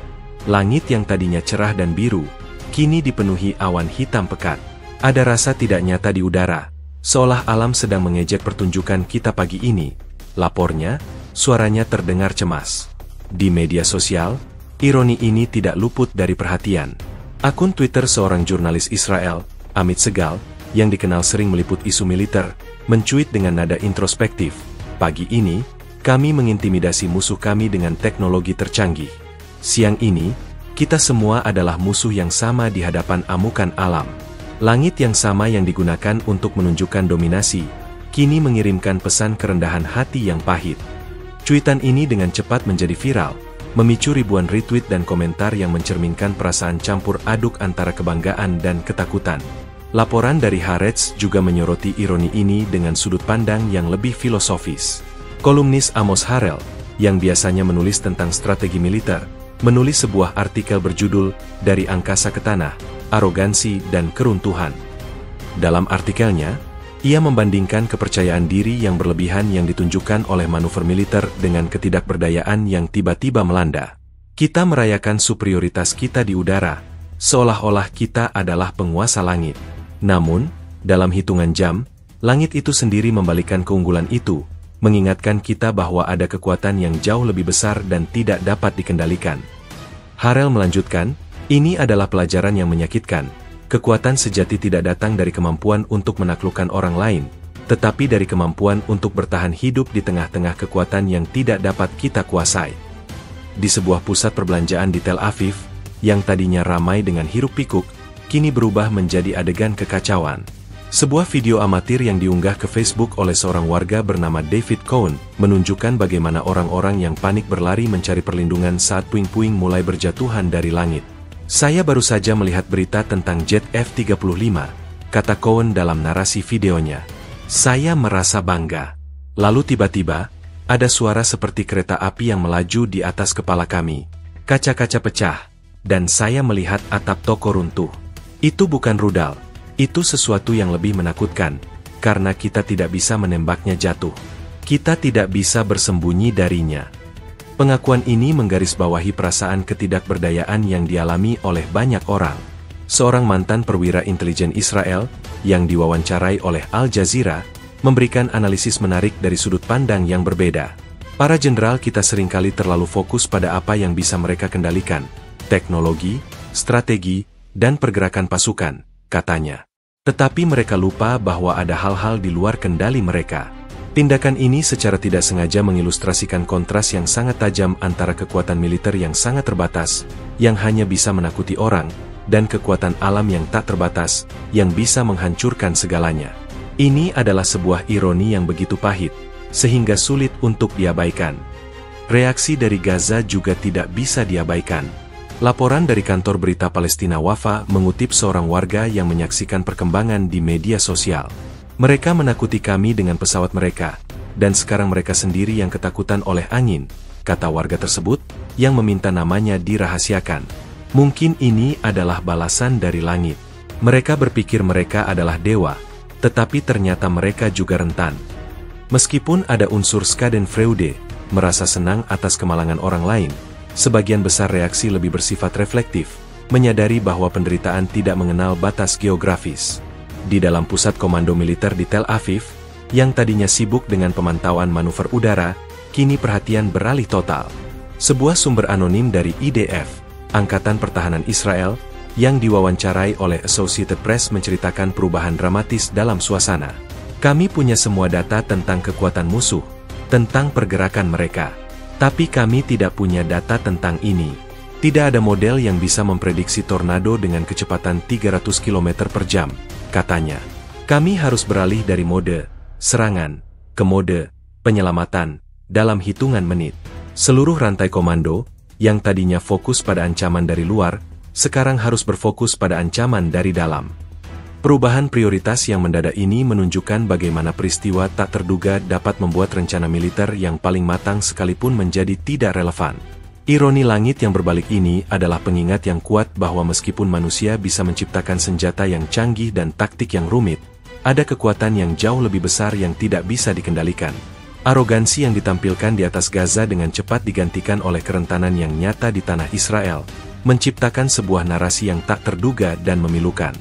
Langit yang tadinya cerah dan biru, kini dipenuhi awan hitam pekat. Ada rasa tidak nyata di udara, seolah alam sedang mengejek pertunjukan kita pagi ini. Lapornya, suaranya terdengar cemas. Di media sosial, ironi ini tidak luput dari perhatian. Akun Twitter seorang jurnalis Israel, Amit Segal, yang dikenal sering meliput isu militer, mencuit dengan nada introspektif, "Pagi ini, kami mengintimidasi musuh kami dengan teknologi tercanggih. Siang ini, kita semua adalah musuh yang sama di hadapan amukan alam." Langit yang sama yang digunakan untuk menunjukkan dominasi, kini mengirimkan pesan kerendahan hati yang pahit. Cuitan ini dengan cepat menjadi viral, memicu ribuan retweet dan komentar yang mencerminkan perasaan campur aduk antara kebanggaan dan ketakutan. Laporan dari Haaretz juga menyoroti ironi ini dengan sudut pandang yang lebih filosofis. Kolumnis Amos Harel, yang biasanya menulis tentang strategi militer, menulis sebuah artikel berjudul "Dari Angkasa ke Tanah, Arogansi dan Keruntuhan". Dalam artikelnya, ia membandingkan kepercayaan diri yang berlebihan yang ditunjukkan oleh manuver militer dengan ketidakberdayaan yang tiba-tiba melanda. Kita merayakan superioritas kita di udara, seolah-olah kita adalah penguasa langit. Namun, dalam hitungan jam, langit itu sendiri membalikan keunggulan itu, mengingatkan kita bahwa ada kekuatan yang jauh lebih besar dan tidak dapat dikendalikan. Harel melanjutkan, "Ini adalah pelajaran yang menyakitkan. Kekuatan sejati tidak datang dari kemampuan untuk menaklukkan orang lain, tetapi dari kemampuan untuk bertahan hidup di tengah-tengah kekuatan yang tidak dapat kita kuasai." Di sebuah pusat perbelanjaan di Tel Aviv, yang tadinya ramai dengan hiruk-pikuk, kini berubah menjadi adegan kekacauan. Sebuah video amatir yang diunggah ke Facebook oleh seorang warga bernama David Cohen menunjukkan bagaimana orang-orang yang panik berlari mencari perlindungan saat puing-puing mulai berjatuhan dari langit. "Saya baru saja melihat berita tentang jet F-35, kata Cohen dalam narasi videonya. "Saya merasa bangga. Lalu tiba-tiba, ada suara seperti kereta api yang melaju di atas kepala kami. Kaca-kaca pecah, dan saya melihat atap toko runtuh. Itu bukan rudal, itu sesuatu yang lebih menakutkan, karena kita tidak bisa menembaknya jatuh. Kita tidak bisa bersembunyi darinya." Pengakuan ini menggarisbawahi perasaan ketidakberdayaan yang dialami oleh banyak orang. Seorang mantan perwira intelijen Israel, yang diwawancarai oleh Al Jazeera, memberikan analisis menarik dari sudut pandang yang berbeda. "Para jenderal kita seringkali terlalu fokus pada apa yang bisa mereka kendalikan, teknologi, strategi, dan pergerakan pasukan, katanya. Tetapi mereka lupa bahwa ada hal-hal di luar kendali mereka. Tindakan ini secara tidak sengaja mengilustrasikan kontras yang sangat tajam antara kekuatan militer yang sangat terbatas, yang hanya bisa menakuti orang, dan kekuatan alam yang tak terbatas, yang bisa menghancurkan segalanya. Ini adalah sebuah ironi yang begitu pahit, sehingga sulit untuk diabaikan. Reaksi dari Gaza juga tidak bisa diabaikan. Laporan dari kantor berita Palestina Wafa mengutip seorang warga yang menyaksikan perkembangan di media sosial. Mereka menakuti kami dengan pesawat mereka, dan sekarang mereka sendiri yang ketakutan oleh angin, kata warga tersebut, yang meminta namanya dirahasiakan. Mungkin ini adalah balasan dari langit. Mereka berpikir mereka adalah dewa, tetapi ternyata mereka juga rentan. Meskipun ada unsur schadenfreude, merasa senang atas kemalangan orang lain, sebagian besar reaksi lebih bersifat reflektif, menyadari bahwa penderitaan tidak mengenal batas geografis. Di dalam pusat komando militer di Tel Aviv, yang tadinya sibuk dengan pemantauan manuver udara, kini perhatian beralih total. Sebuah sumber anonim dari IDF, Angkatan Pertahanan Israel, yang diwawancarai oleh Associated Press menceritakan perubahan dramatis dalam suasana. Kami punya semua data tentang kekuatan musuh, tentang pergerakan mereka. Tapi kami tidak punya data tentang ini. Tidak ada model yang bisa memprediksi tornado dengan kecepatan 300 km per jam, katanya. Kami harus beralih dari mode serangan ke mode penyelamatan dalam hitungan menit. Seluruh rantai komando, yang tadinya fokus pada ancaman dari luar, sekarang harus berfokus pada ancaman dari dalam. Perubahan prioritas yang mendadak ini menunjukkan bagaimana peristiwa tak terduga dapat membuat rencana militer yang paling matang sekalipun menjadi tidak relevan. Ironi langit yang berbalik ini adalah pengingat yang kuat bahwa meskipun manusia bisa menciptakan senjata yang canggih dan taktik yang rumit, ada kekuatan yang jauh lebih besar yang tidak bisa dikendalikan. Arogansi yang ditampilkan di atas Gaza dengan cepat digantikan oleh kerentanan yang nyata di tanah Israel, menciptakan sebuah narasi yang tak terduga dan memilukan.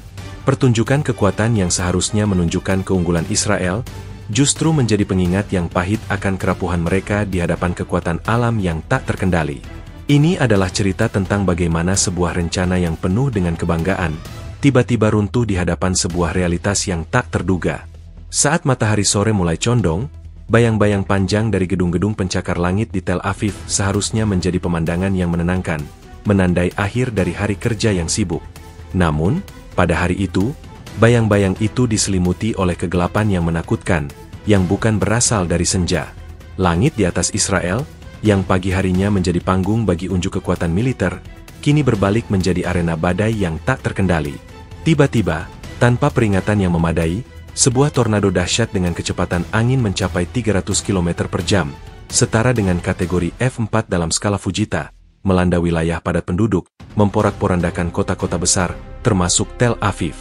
Pertunjukan kekuatan yang seharusnya menunjukkan keunggulan Israel, justru menjadi pengingat yang pahit akan kerapuhan mereka di hadapan kekuatan alam yang tak terkendali. Ini adalah cerita tentang bagaimana sebuah rencana yang penuh dengan kebanggaan, tiba-tiba runtuh di hadapan sebuah realitas yang tak terduga. Saat matahari sore mulai condong, bayang-bayang panjang dari gedung-gedung pencakar langit di Tel Aviv seharusnya menjadi pemandangan yang menenangkan, menandai akhir dari hari kerja yang sibuk. Namun, pada hari itu, bayang-bayang itu diselimuti oleh kegelapan yang menakutkan, yang bukan berasal dari senja. Langit di atas Israel, yang pagi harinya menjadi panggung bagi unjuk kekuatan militer, kini berbalik menjadi arena badai yang tak terkendali. Tiba-tiba, tanpa peringatan yang memadai, sebuah tornado dahsyat dengan kecepatan angin mencapai 300 km per jam, setara dengan kategori F4 dalam skala Fujita, melanda wilayah padat penduduk, memporak-porandakan kota-kota besar, termasuk Tel Aviv.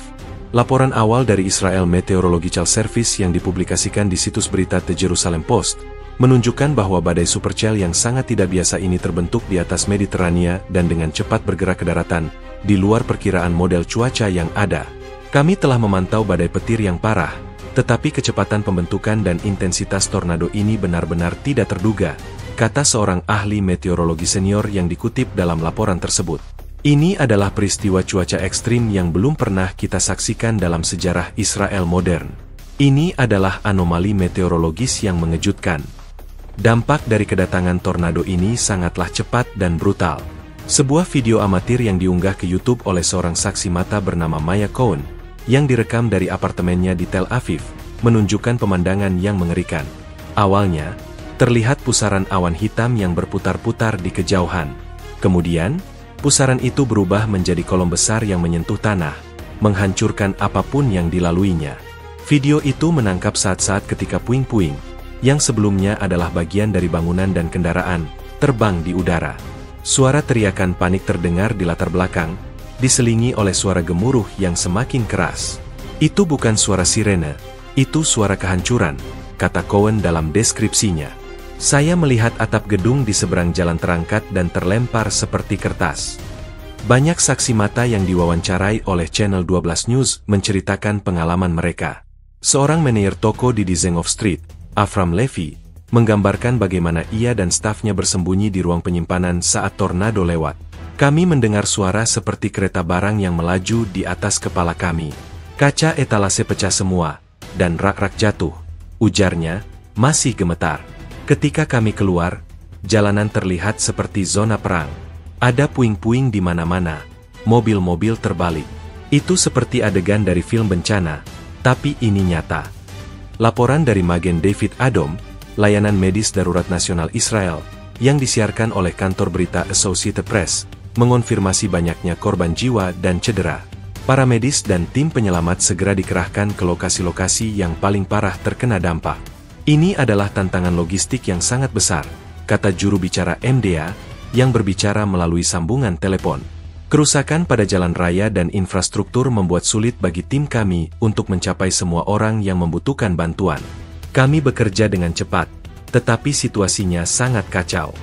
Laporan awal dari Israel Meteorological Service yang dipublikasikan di situs berita The Jerusalem Post, menunjukkan bahwa badai supercell yang sangat tidak biasa ini terbentuk di atas Mediterania dan dengan cepat bergerak ke daratan, di luar perkiraan model cuaca yang ada. Kami telah memantau badai petir yang parah, tetapi kecepatan pembentukan dan intensitas tornado ini benar-benar tidak terduga, kata seorang ahli meteorologi senior yang dikutip dalam laporan tersebut. Ini adalah peristiwa cuaca ekstrim yang belum pernah kita saksikan dalam sejarah Israel modern. Ini adalah anomali meteorologis yang mengejutkan. Dampak dari kedatangan tornado ini sangatlah cepat dan brutal. Sebuah video amatir yang diunggah ke YouTube oleh seorang saksi mata bernama Maya Cohen, yang direkam dari apartemennya di Tel Aviv, menunjukkan pemandangan yang mengerikan. Awalnya, terlihat pusaran awan hitam yang berputar-putar di kejauhan. Kemudian, pusaran itu berubah menjadi kolom besar yang menyentuh tanah, menghancurkan apapun yang dilaluinya. Video itu menangkap saat-saat ketika puing-puing, yang sebelumnya adalah bagian dari bangunan dan kendaraan, terbang di udara. Suara teriakan panik terdengar di latar belakang, diselingi oleh suara gemuruh yang semakin keras. Itu bukan suara sirene, itu suara kehancuran, kata Cohen dalam deskripsinya. Saya melihat atap gedung di seberang jalan terangkat dan terlempar seperti kertas. Banyak saksi mata yang diwawancarai oleh Channel 12 News menceritakan pengalaman mereka. Seorang manajer toko di Dizengoff Street, Avram Levy, menggambarkan bagaimana ia dan stafnya bersembunyi di ruang penyimpanan saat tornado lewat. Kami mendengar suara seperti kereta barang yang melaju di atas kepala kami. Kaca etalase pecah semua, dan rak-rak jatuh. Ujarnya, masih gemetar. Ketika kami keluar, jalanan terlihat seperti zona perang. Ada puing-puing di mana-mana. Mobil-mobil terbalik. Itu seperti adegan dari film bencana, tapi ini nyata. Laporan dari Magen David Adom, layanan medis darurat nasional Israel, yang disiarkan oleh kantor berita Associated Press, mengonfirmasi banyaknya korban jiwa dan cedera. Para medis dan tim penyelamat segera dikerahkan ke lokasi-lokasi yang paling parah terkena dampak. Ini adalah tantangan logistik yang sangat besar, kata juru bicara MDA, yang berbicara melalui sambungan telepon. Kerusakan pada jalan raya dan infrastruktur membuat sulit bagi tim kami untuk mencapai semua orang yang membutuhkan bantuan. Kami bekerja dengan cepat, tetapi situasinya sangat kacau.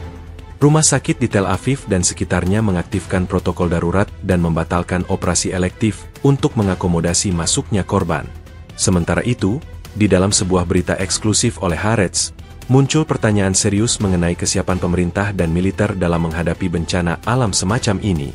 Rumah sakit di Tel Aviv dan sekitarnya mengaktifkan protokol darurat dan membatalkan operasi elektif untuk mengakomodasi masuknya korban. Sementara itu, di dalam sebuah berita eksklusif oleh Haaretz, muncul pertanyaan serius mengenai kesiapan pemerintah dan militer dalam menghadapi bencana alam semacam ini.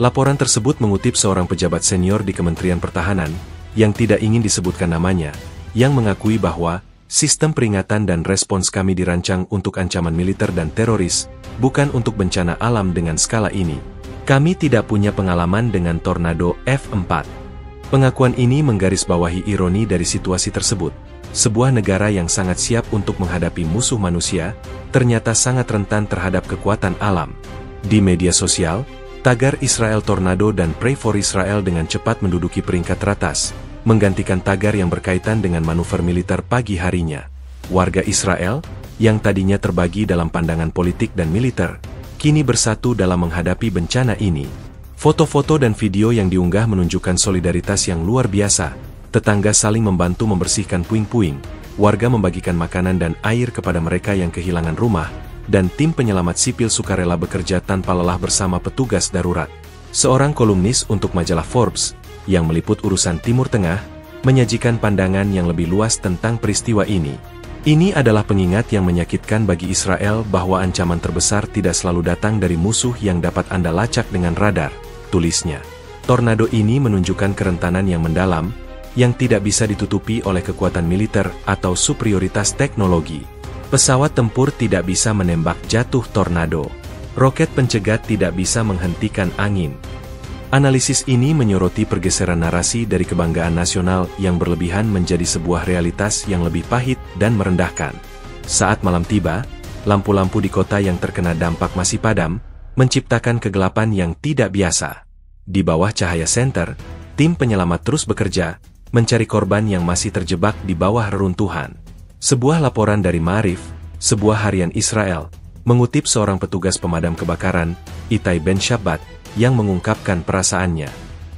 Laporan tersebut mengutip seorang pejabat senior di Kementerian Pertahanan, yang tidak ingin disebutkan namanya, yang mengakui bahwa sistem peringatan dan respons kami dirancang untuk ancaman militer dan teroris, bukan untuk bencana alam dengan skala ini. Kami tidak punya pengalaman dengan tornado F4. Pengakuan ini menggarisbawahi ironi dari situasi tersebut. Sebuah negara yang sangat siap untuk menghadapi musuh manusia, ternyata sangat rentan terhadap kekuatan alam. Di media sosial, tagar Israel Tornado dan Pray for Israel dengan cepat menduduki peringkat teratas, menggantikan tagar yang berkaitan dengan manuver militer pagi harinya. Warga Israel, yang tadinya terbagi dalam pandangan politik dan militer, kini bersatu dalam menghadapi bencana ini. Foto-foto dan video yang diunggah menunjukkan solidaritas yang luar biasa. Tetangga saling membantu membersihkan puing-puing, warga membagikan makanan dan air kepada mereka yang kehilangan rumah, dan tim penyelamat sipil sukarela bekerja tanpa lelah bersama petugas darurat. Seorang kolumnis untuk majalah Forbes, yang meliput urusan Timur Tengah, menyajikan pandangan yang lebih luas tentang peristiwa ini. Ini adalah pengingat yang menyakitkan bagi Israel bahwa ancaman terbesar tidak selalu datang dari musuh yang dapat Anda lacak dengan radar, tulisnya. Tornado ini menunjukkan kerentanan yang mendalam, yang tidak bisa ditutupi oleh kekuatan militer atau superioritas teknologi. Pesawat tempur tidak bisa menembak jatuh tornado. Roket pencegat tidak bisa menghentikan angin. Analisis ini menyoroti pergeseran narasi dari kebanggaan nasional yang berlebihan menjadi sebuah realitas yang lebih pahit dan merendahkan. Saat malam tiba, lampu-lampu di kota yang terkena dampak masih padam, menciptakan kegelapan yang tidak biasa. Di bawah cahaya senter, tim penyelamat terus bekerja, mencari korban yang masih terjebak di bawah reruntuhan. Sebuah laporan dari Ma'arif, sebuah harian Israel, mengutip seorang petugas pemadam kebakaran, Itai Ben Shabbat, yang mengungkapkan perasaannya.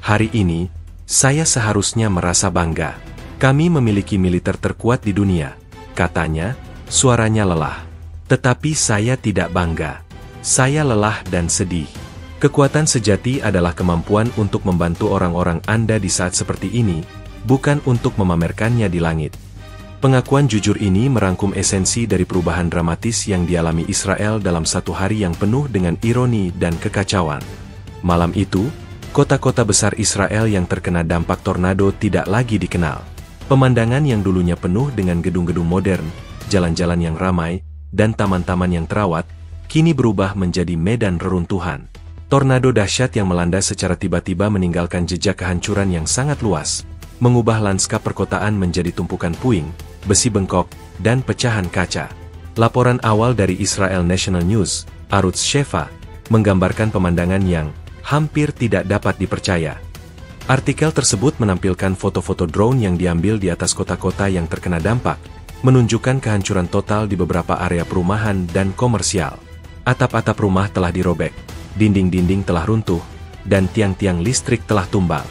Hari ini, saya seharusnya merasa bangga. Kami memiliki militer terkuat di dunia, katanya, suaranya lelah. Tetapi saya tidak bangga. Saya lelah dan sedih. Kekuatan sejati adalah kemampuan untuk membantu orang-orang Anda di saat seperti ini, bukan untuk memamerkannya di langit. Pengakuan jujur ini merangkum esensi dari perubahan dramatis yang dialami Israel dalam satu hari yang penuh dengan ironi dan kekacauan. Malam itu, kota-kota besar Israel yang terkena dampak tornado tidak lagi dikenal. Pemandangan yang dulunya penuh dengan gedung-gedung modern, jalan-jalan yang ramai, dan taman-taman yang terawat, kini berubah menjadi medan reruntuhan. Tornado dahsyat yang melanda secara tiba-tiba meninggalkan jejak kehancuran yang sangat luas, mengubah lanskap perkotaan menjadi tumpukan puing, besi bengkok, dan pecahan kaca. Laporan awal dari Israel National News, Arutz Sheva, menggambarkan pemandangan yang hampir tidak dapat dipercaya. Artikel tersebut menampilkan foto-foto drone yang diambil di atas kota-kota yang terkena dampak, menunjukkan kehancuran total di beberapa area perumahan dan komersial. Atap-atap rumah telah dirobek, dinding-dinding telah runtuh, dan tiang-tiang listrik telah tumbang.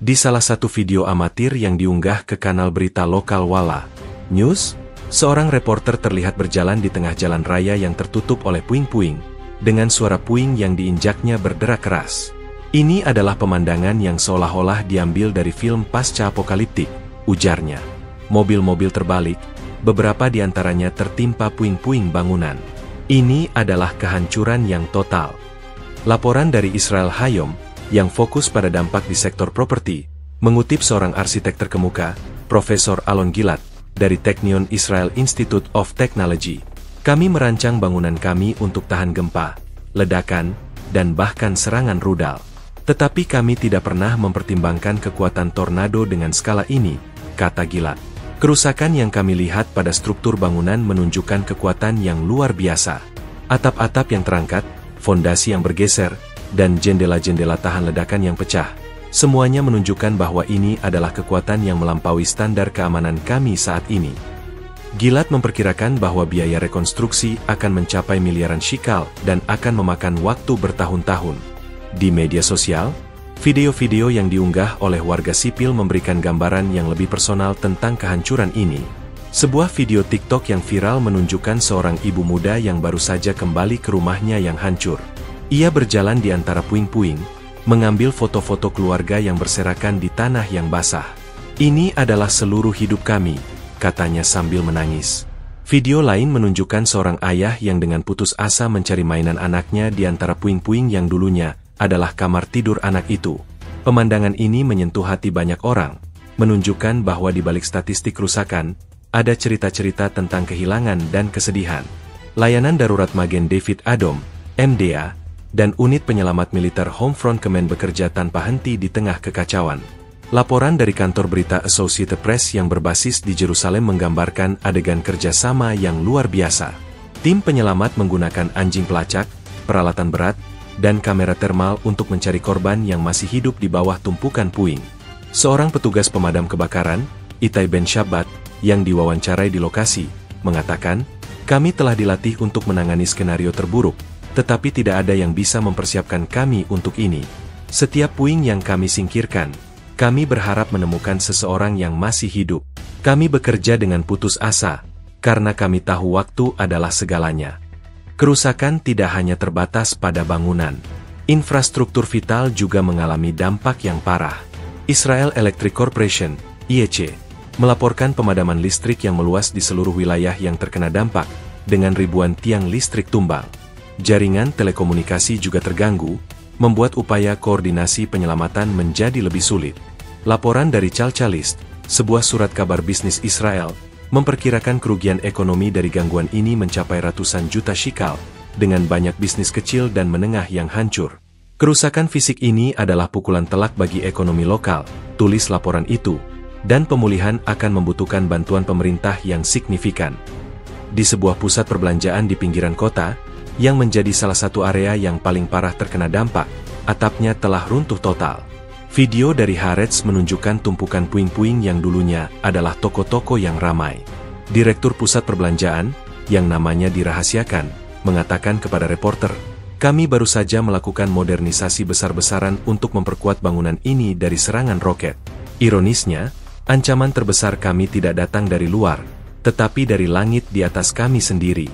Di salah satu video amatir yang diunggah ke kanal berita lokal Walla News, seorang reporter terlihat berjalan di tengah jalan raya yang tertutup oleh puing-puing, dengan suara puing yang diinjaknya berderak keras. Ini adalah pemandangan yang seolah-olah diambil dari film pasca-apokaliptik, ujarnya. Mobil-mobil terbalik, beberapa di antaranya tertimpa puing-puing bangunan. Ini adalah kehancuran yang total. Laporan dari Israel Hayom, yang fokus pada dampak di sektor properti, mengutip seorang arsitek terkemuka, Profesor Alon Gilad, dari Technion Israel Institute of Technology. Kami merancang bangunan kami untuk tahan gempa, ledakan, dan bahkan serangan rudal. Tetapi kami tidak pernah mempertimbangkan kekuatan tornado dengan skala ini, kata Gilad. Kerusakan yang kami lihat pada struktur bangunan menunjukkan kekuatan yang luar biasa. Atap-atap yang terangkat, fondasi yang bergeser, dan jendela-jendela tahan ledakan yang pecah. Semuanya menunjukkan bahwa ini adalah kekuatan yang melampaui standar keamanan kami saat ini. Gilad memperkirakan bahwa biaya rekonstruksi akan mencapai miliaran shikal dan akan memakan waktu bertahun-tahun. Di media sosial, video-video yang diunggah oleh warga sipil memberikan gambaran yang lebih personal tentang kehancuran ini. Sebuah video TikTok yang viral menunjukkan seorang ibu muda yang baru saja kembali ke rumahnya yang hancur. Ia berjalan di antara puing-puing, mengambil foto-foto keluarga yang berserakan di tanah yang basah. Ini adalah seluruh hidup kami, katanya sambil menangis. Video lain menunjukkan seorang ayah yang dengan putus asa mencari mainan anaknya di antara puing-puing yang dulunya adalah kamar tidur anak itu. Pemandangan ini menyentuh hati banyak orang, menunjukkan bahwa di balik statistik kerusakan, ada cerita-cerita tentang kehilangan dan kesedihan. Layanan darurat Magen David Adom, MDA, dan unit penyelamat militer Homefront Command bekerja tanpa henti di tengah kekacauan. Laporan dari kantor berita Associated Press yang berbasis di Yerusalem menggambarkan adegan kerjasama yang luar biasa. Tim penyelamat menggunakan anjing pelacak, peralatan berat, dan kamera termal untuk mencari korban yang masih hidup di bawah tumpukan puing. Seorang petugas pemadam kebakaran, Itai Ben Shabbat, yang diwawancarai di lokasi, mengatakan, "Kami telah dilatih untuk menangani skenario terburuk, tetapi tidak ada yang bisa mempersiapkan kami untuk ini. Setiap puing yang kami singkirkan, kami berharap menemukan seseorang yang masih hidup. Kami bekerja dengan putus asa, karena kami tahu waktu adalah segalanya." Kerusakan tidak hanya terbatas pada bangunan. Infrastruktur vital juga mengalami dampak yang parah. Israel Electric Corporation, IEC, melaporkan pemadaman listrik yang meluas di seluruh wilayah yang terkena dampak, dengan ribuan tiang listrik tumbang. Jaringan telekomunikasi juga terganggu, membuat upaya koordinasi penyelamatan menjadi lebih sulit. Laporan dari Calcalist, sebuah surat kabar bisnis Israel, memperkirakan kerugian ekonomi dari gangguan ini mencapai ratusan juta shikal, dengan banyak bisnis kecil dan menengah yang hancur. Kerusakan fisik ini adalah pukulan telak bagi ekonomi lokal, tulis laporan itu, dan pemulihan akan membutuhkan bantuan pemerintah yang signifikan. Di sebuah pusat perbelanjaan di pinggiran kota, yang menjadi salah satu area yang paling parah terkena dampak, atapnya telah runtuh total. Video dari Haaretz menunjukkan tumpukan puing-puing yang dulunya adalah toko-toko yang ramai. Direktur pusat perbelanjaan, yang namanya dirahasiakan, mengatakan kepada reporter, "Kami baru saja melakukan modernisasi besar-besaran untuk memperkuat bangunan ini dari serangan roket." Ironisnya, ancaman terbesar kami tidak datang dari luar, tetapi dari langit di atas kami sendiri.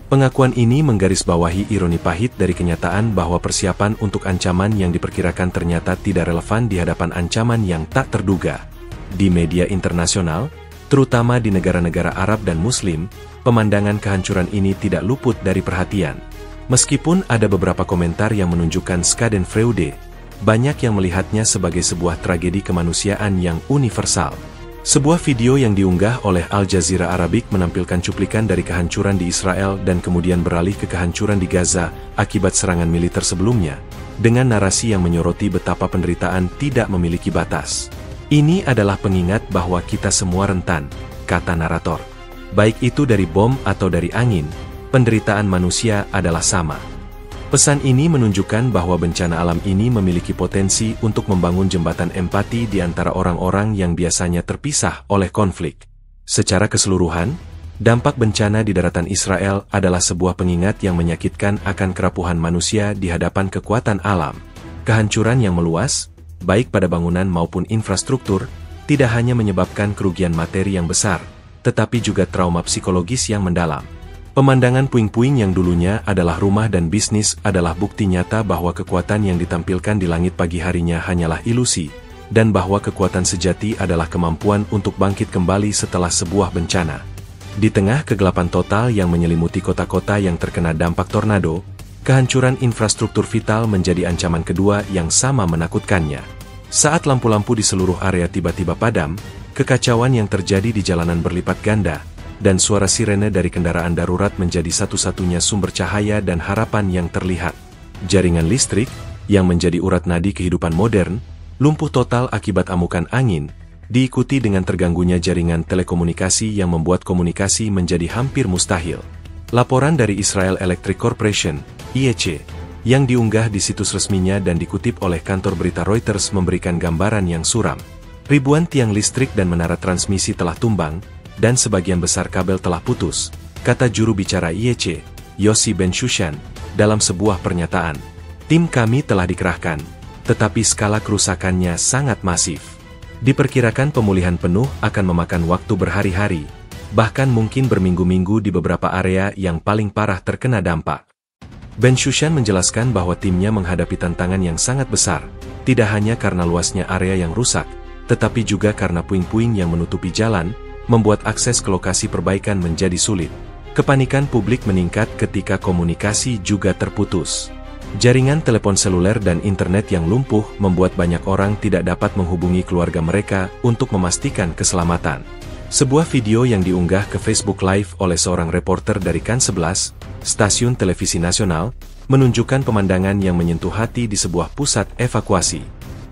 Pengakuan ini menggarisbawahi ironi pahit dari kenyataan bahwa persiapan untuk ancaman yang diperkirakan ternyata tidak relevan di hadapan ancaman yang tak terduga. Di media internasional, terutama di negara-negara Arab dan Muslim, pemandangan kehancuran ini tidak luput dari perhatian. Meskipun ada beberapa komentar yang menunjukkan Schadenfreude, banyak yang melihatnya sebagai sebuah tragedi kemanusiaan yang universal. Sebuah video yang diunggah oleh Al Jazeera Arabic menampilkan cuplikan dari kehancuran di Israel dan kemudian beralih ke kehancuran di Gaza akibat serangan militer sebelumnya, dengan narasi yang menyoroti betapa penderitaan tidak memiliki batas. "Ini adalah pengingat bahwa kita semua rentan," kata narator. "Baik itu dari bom atau dari angin, penderitaan manusia adalah sama." Pesan ini menunjukkan bahwa bencana alam ini memiliki potensi untuk membangun jembatan empati di antara orang-orang yang biasanya terpisah oleh konflik. Secara keseluruhan, dampak bencana di daratan Israel adalah sebuah pengingat yang menyakitkan akan kerapuhan manusia di hadapan kekuatan alam. Kehancuran yang meluas, baik pada bangunan maupun infrastruktur, tidak hanya menyebabkan kerugian materi yang besar, tetapi juga trauma psikologis yang mendalam. Pemandangan puing-puing yang dulunya adalah rumah dan bisnis adalah bukti nyata bahwa kekuatan yang ditampilkan di langit pagi harinya hanyalah ilusi, dan bahwa kekuatan sejati adalah kemampuan untuk bangkit kembali setelah sebuah bencana. Di tengah kegelapan total yang menyelimuti kota-kota yang terkena dampak tornado, kehancuran infrastruktur vital menjadi ancaman kedua yang sama menakutkannya. Saat lampu-lampu di seluruh area tiba-tiba padam, kekacauan yang terjadi di jalanan berlipat ganda, dan suara sirene dari kendaraan darurat menjadi satu-satunya sumber cahaya dan harapan yang terlihat. Jaringan listrik, yang menjadi urat nadi kehidupan modern, lumpuh total akibat amukan angin, diikuti dengan terganggunya jaringan telekomunikasi yang membuat komunikasi menjadi hampir mustahil. Laporan dari Israel Electric Corporation, IEC, yang diunggah di situs resminya dan dikutip oleh kantor berita Reuters memberikan gambaran yang suram. Ribuan tiang listrik dan menara transmisi telah tumbang, dan sebagian besar kabel telah putus, kata juru bicara IEC, Yossi Ben-Shushan, dalam sebuah pernyataan. Tim kami telah dikerahkan, tetapi skala kerusakannya sangat masif. Diperkirakan pemulihan penuh akan memakan waktu berhari-hari, bahkan mungkin berminggu-minggu di beberapa area yang paling parah terkena dampak. Ben-Shushan menjelaskan bahwa timnya menghadapi tantangan yang sangat besar, tidak hanya karena luasnya area yang rusak, tetapi juga karena puing-puing yang menutupi jalan, membuat akses ke lokasi perbaikan menjadi sulit. Kepanikan publik meningkat ketika komunikasi juga terputus. Jaringan telepon seluler dan internet yang lumpuh membuat banyak orang tidak dapat menghubungi keluarga mereka untuk memastikan keselamatan. Sebuah video yang diunggah ke Facebook Live oleh seorang reporter dari KAN 11, stasiun televisi nasional, menunjukkan pemandangan yang menyentuh hati di sebuah pusat evakuasi.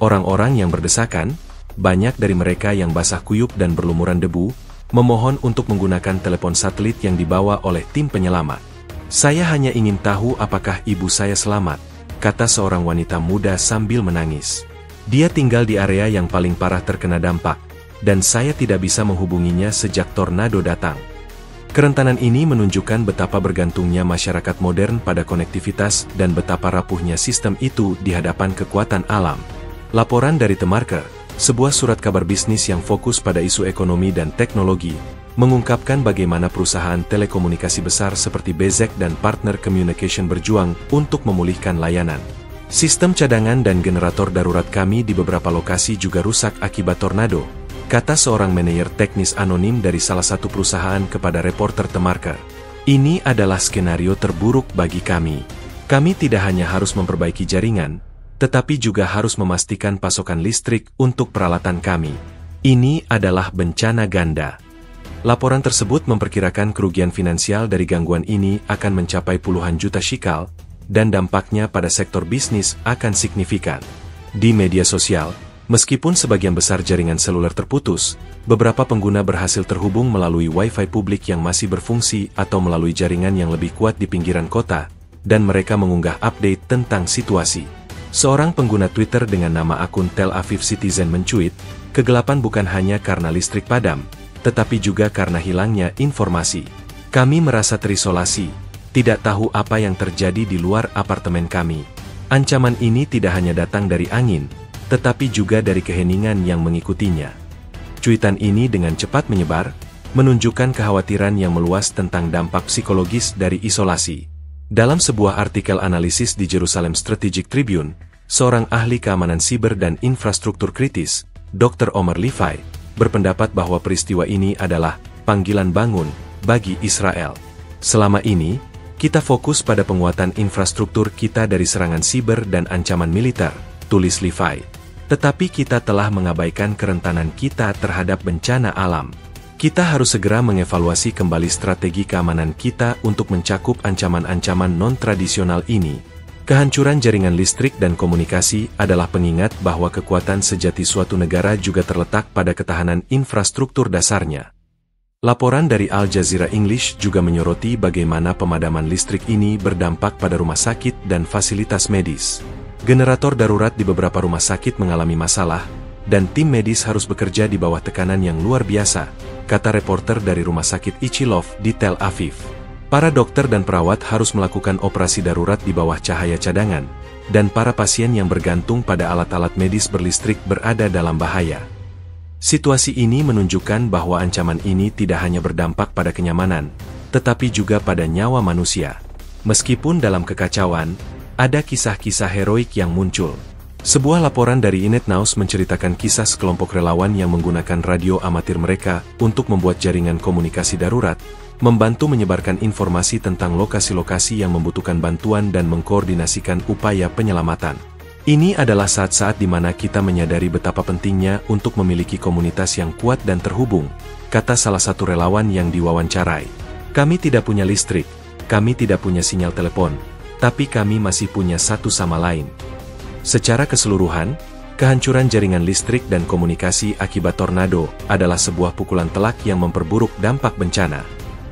Orang-orang yang berdesakan, banyak dari mereka yang basah kuyup dan berlumuran debu, memohon untuk menggunakan telepon satelit yang dibawa oleh tim penyelamat. Saya hanya ingin tahu apakah ibu saya selamat, kata seorang wanita muda sambil menangis. Dia tinggal di area yang paling parah terkena dampak, dan saya tidak bisa menghubunginya sejak tornado datang. Kerentanan ini menunjukkan betapa bergantungnya masyarakat modern pada konektivitas dan betapa rapuhnya sistem itu di hadapan kekuatan alam. Laporan dari The Marker, sebuah surat kabar bisnis yang fokus pada isu ekonomi dan teknologi, mengungkapkan bagaimana perusahaan telekomunikasi besar seperti Bezeq dan Partner Communication berjuang untuk memulihkan layanan. Sistem cadangan dan generator darurat kami di beberapa lokasi juga rusak akibat tornado, kata seorang manajer teknis anonim dari salah satu perusahaan kepada reporter The Marker. Ini adalah skenario terburuk bagi kami. Kami tidak hanya harus memperbaiki jaringan, tetapi juga harus memastikan pasokan listrik untuk peralatan kami. Ini adalah bencana ganda. Laporan tersebut memperkirakan kerugian finansial dari gangguan ini akan mencapai puluhan juta shekal, dan dampaknya pada sektor bisnis akan signifikan. Di media sosial, meskipun sebagian besar jaringan seluler terputus, beberapa pengguna berhasil terhubung melalui Wi-Fi publik yang masih berfungsi atau melalui jaringan yang lebih kuat di pinggiran kota, dan mereka mengunggah update tentang situasi. Seorang pengguna Twitter dengan nama akun Tel Aviv Citizen mencuit, kegelapan bukan hanya karena listrik padam, tetapi juga karena hilangnya informasi. Kami merasa terisolasi, tidak tahu apa yang terjadi di luar apartemen kami. Ancaman ini tidak hanya datang dari angin, tetapi juga dari keheningan yang mengikutinya. Cuitan ini dengan cepat menyebar, menunjukkan kekhawatiran yang meluas tentang dampak psikologis dari isolasi. Dalam sebuah artikel analisis di Jerusalem Strategic Tribune, seorang ahli keamanan siber dan infrastruktur kritis, Dr. Omer Levi, berpendapat bahwa peristiwa ini adalah panggilan bangun bagi Israel. Selama ini, kita fokus pada penguatan infrastruktur kita dari serangan siber dan ancaman militer, tulis Levi. Tetapi kita telah mengabaikan kerentanan kita terhadap bencana alam. Kita harus segera mengevaluasi kembali strategi keamanan kita untuk mencakup ancaman-ancaman non-tradisional ini. Kehancuran jaringan listrik dan komunikasi adalah pengingat bahwa kekuatan sejati suatu negara juga terletak pada ketahanan infrastruktur dasarnya. Laporan dari Al Jazeera English juga menyoroti bagaimana pemadaman listrik ini berdampak pada rumah sakit dan fasilitas medis. Generator darurat di beberapa rumah sakit mengalami masalah, dan tim medis harus bekerja di bawah tekanan yang luar biasa, kata reporter dari Rumah Sakit Ichilov di Tel Aviv. Para dokter dan perawat harus melakukan operasi darurat di bawah cahaya cadangan, dan para pasien yang bergantung pada alat-alat medis berlistrik berada dalam bahaya. Situasi ini menunjukkan bahwa ancaman ini tidak hanya berdampak pada kenyamanan, tetapi juga pada nyawa manusia. Meskipun dalam kekacauan, ada kisah-kisah heroik yang muncul. Sebuah laporan dari INET-NEWS menceritakan kisah sekelompok relawan yang menggunakan radio amatir mereka untuk membuat jaringan komunikasi darurat, membantu menyebarkan informasi tentang lokasi-lokasi yang membutuhkan bantuan dan mengkoordinasikan upaya penyelamatan. Ini adalah saat-saat di mana kita menyadari betapa pentingnya untuk memiliki komunitas yang kuat dan terhubung, kata salah satu relawan yang diwawancarai. Kami tidak punya listrik, kami tidak punya sinyal telepon, tapi kami masih punya satu sama lain. Secara keseluruhan, kehancuran jaringan listrik dan komunikasi akibat tornado adalah sebuah pukulan telak yang memperburuk dampak bencana.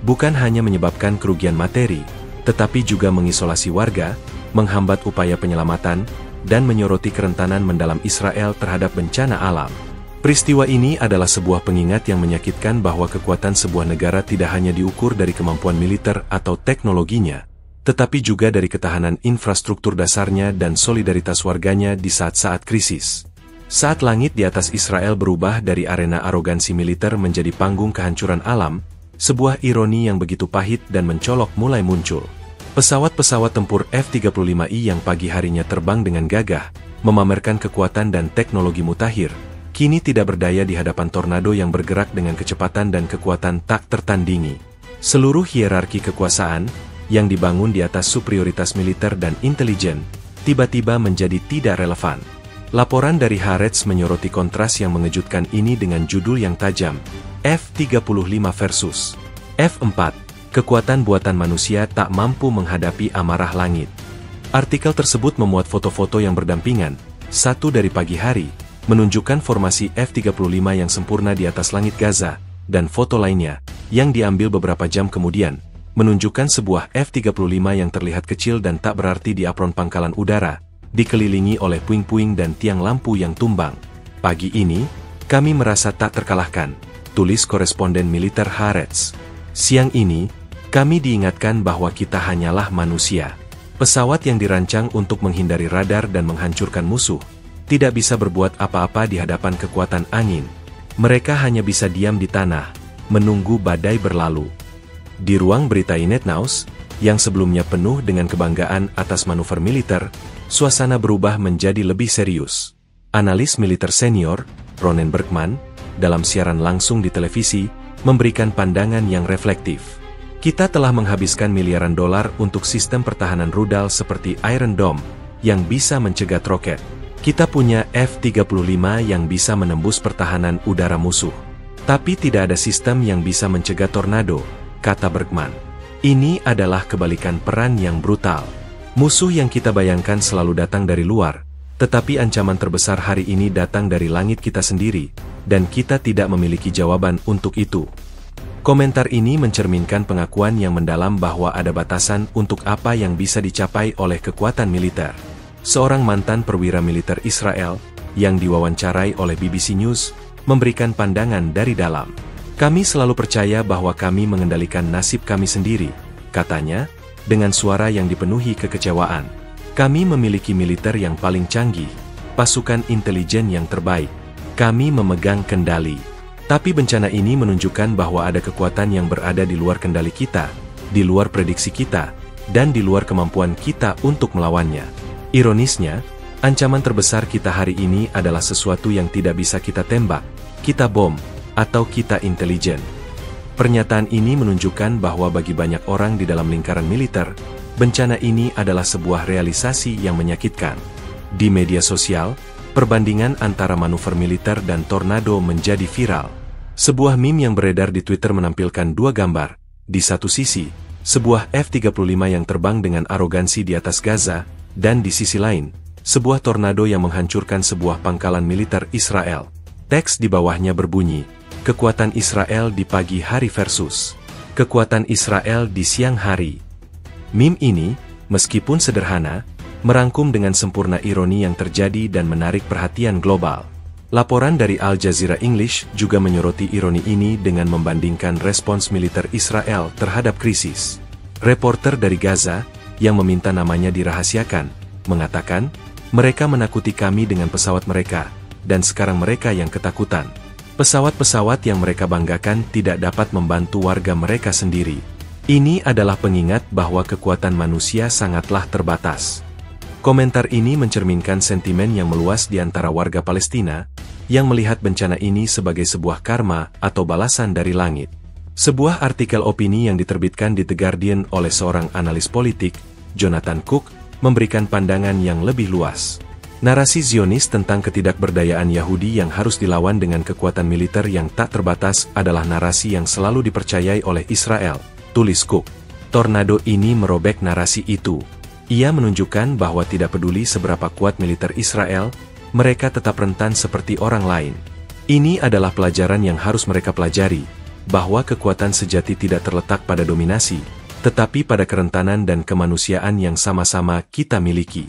Bukan hanya menyebabkan kerugian materi, tetapi juga mengisolasi warga, menghambat upaya penyelamatan, dan menyoroti kerentanan mendalam Israel terhadap bencana alam. Peristiwa ini adalah sebuah pengingat yang menyakitkan bahwa kekuatan sebuah negara tidak hanya diukur dari kemampuan militer atau teknologinya, tetapi juga dari ketahanan infrastruktur dasarnya dan solidaritas warganya di saat-saat krisis. Saat langit di atas Israel berubah dari arena arogansi militer menjadi panggung kehancuran alam, sebuah ironi yang begitu pahit dan mencolok mulai muncul. Pesawat-pesawat tempur F-35I yang pagi harinya terbang dengan gagah, memamerkan kekuatan dan teknologi mutakhir, kini tidak berdaya di hadapan tornado yang bergerak dengan kecepatan dan kekuatan tak tertandingi. Seluruh hierarki kekuasaan yang dibangun di atas superioritas militer dan intelijen, tiba-tiba menjadi tidak relevan. Laporan dari Haaretz menyoroti kontras yang mengejutkan ini dengan judul yang tajam, F-35 versus F-4, kekuatan buatan manusia tak mampu menghadapi amarah langit. Artikel tersebut memuat foto-foto yang berdampingan, satu dari pagi hari, menunjukkan formasi F-35 yang sempurna di atas langit Gaza, dan foto lainnya, yang diambil beberapa jam kemudian, menunjukkan sebuah F-35 yang terlihat kecil dan tak berarti di apron pangkalan udara, dikelilingi oleh puing-puing dan tiang lampu yang tumbang. Pagi ini, kami merasa tak terkalahkan, tulis koresponden militer Haaretz. Siang ini, kami diingatkan bahwa kita hanyalah manusia. Pesawat yang dirancang untuk menghindari radar dan menghancurkan musuh, tidak bisa berbuat apa-apa di hadapan kekuatan angin. Mereka hanya bisa diam di tanah, menunggu badai berlalu. Di ruang berita INET-NEWS, yang sebelumnya penuh dengan kebanggaan atas manuver militer, suasana berubah menjadi lebih serius. Analis militer senior, Ronen Bergman, dalam siaran langsung di televisi, memberikan pandangan yang reflektif. Kita telah menghabiskan miliaran dolar untuk sistem pertahanan rudal seperti Iron Dome, yang bisa mencegat roket. Kita punya F-35 yang bisa menembus pertahanan udara musuh. Tapi tidak ada sistem yang bisa mencegah tornado, kata Bergman. Ini adalah kebalikan peran yang brutal. Musuh yang kita bayangkan selalu datang dari luar, tetapi ancaman terbesar hari ini datang dari langit kita sendiri, dan kita tidak memiliki jawaban untuk itu. Komentar ini mencerminkan pengakuan yang mendalam bahwa ada batasan untuk apa yang bisa dicapai oleh kekuatan militer. Seorang mantan perwira militer Israel, yang diwawancarai oleh BBC News, memberikan pandangan dari dalam. Kami selalu percaya bahwa kami mengendalikan nasib kami sendiri, katanya, dengan suara yang dipenuhi kekecewaan. Kami memiliki militer yang paling canggih, pasukan intelijen yang terbaik. Kami memegang kendali. Tapi bencana ini menunjukkan bahwa ada kekuatan yang berada di luar kendali kita, di luar prediksi kita, dan di luar kemampuan kita untuk melawannya. Ironisnya, ancaman terbesar kita hari ini adalah sesuatu yang tidak bisa kita tembak, kita bom, atau kita intelijen. Pernyataan ini menunjukkan bahwa bagi banyak orang di dalam lingkaran militer, bencana ini adalah sebuah realisasi yang menyakitkan. Di media sosial, perbandingan antara manuver militer dan tornado menjadi viral. Sebuah meme yang beredar di Twitter menampilkan dua gambar. Di satu sisi, sebuah F-35 yang terbang dengan arogansi di atas Gaza, dan di sisi lain, sebuah tornado yang menghancurkan sebuah pangkalan militer Israel. Teks di bawahnya berbunyi, kekuatan Israel di pagi hari versus kekuatan Israel di siang hari. Meme ini, meskipun sederhana, merangkum dengan sempurna ironi yang terjadi dan menarik perhatian global. Laporan dari Al Jazeera English juga menyoroti ironi ini dengan membandingkan respons militer Israel terhadap krisis. Reporter dari Gaza, yang meminta namanya dirahasiakan, mengatakan, mereka menakuti kami dengan pesawat mereka, dan sekarang mereka yang ketakutan. Pesawat-pesawat yang mereka banggakan tidak dapat membantu warga mereka sendiri. Ini adalah pengingat bahwa kekuatan manusia sangatlah terbatas. Komentar ini mencerminkan sentimen yang meluas di antara warga Palestina, yang melihat bencana ini sebagai sebuah karma atau balasan dari langit. Sebuah artikel opini yang diterbitkan di The Guardian oleh seorang analis politik, Jonathan Cook, memberikan pandangan yang lebih luas. Narasi Zionis tentang ketidakberdayaan Yahudi yang harus dilawan dengan kekuatan militer yang tak terbatas adalah narasi yang selalu dipercayai oleh Israel, tulis Cook. Tornado ini merobek narasi itu. Ia menunjukkan bahwa tidak peduli seberapa kuat militer Israel, mereka tetap rentan seperti orang lain. Ini adalah pelajaran yang harus mereka pelajari, bahwa kekuatan sejati tidak terletak pada dominasi, tetapi pada kerentanan dan kemanusiaan yang sama-sama kita miliki.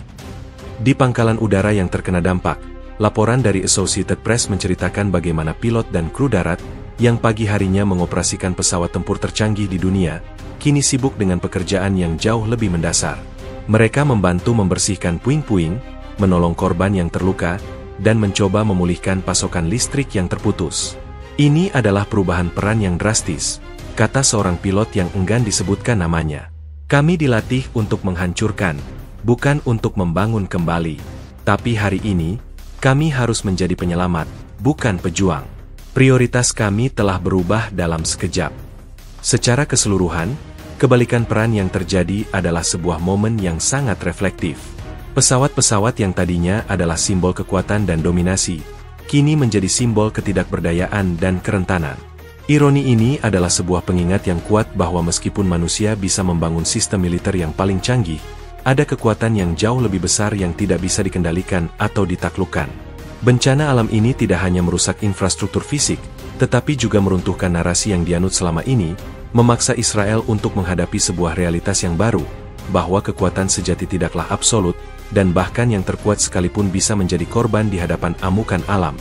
Di pangkalan udara yang terkena dampak, laporan dari Associated Press menceritakan bagaimana pilot dan kru darat, yang pagi harinya mengoperasikan pesawat tempur tercanggih di dunia, kini sibuk dengan pekerjaan yang jauh lebih mendasar. Mereka membantu membersihkan puing-puing, menolong korban yang terluka, dan mencoba memulihkan pasokan listrik yang terputus. Ini adalah perubahan peran yang drastis, kata seorang pilot yang enggan disebutkan namanya. Kami dilatih untuk menghancurkan, bukan untuk membangun kembali. Tapi hari ini, kami harus menjadi penyelamat, bukan pejuang. Prioritas kami telah berubah dalam sekejap. Secara keseluruhan, kebalikan peran yang terjadi adalah sebuah momen yang sangat reflektif. Pesawat-pesawat yang tadinya adalah simbol kekuatan dan dominasi, kini menjadi simbol ketidakberdayaan dan kerentanan. Ironi ini adalah sebuah pengingat yang kuat bahwa meskipun manusia bisa membangun sistem militer yang paling canggih, ada kekuatan yang jauh lebih besar yang tidak bisa dikendalikan atau ditaklukkan. Bencana alam ini tidak hanya merusak infrastruktur fisik, tetapi juga meruntuhkan narasi yang dianut selama ini, memaksa Israel untuk menghadapi sebuah realitas yang baru, bahwa kekuatan sejati tidaklah absolut, dan bahkan yang terkuat sekalipun bisa menjadi korban di hadapan amukan alam.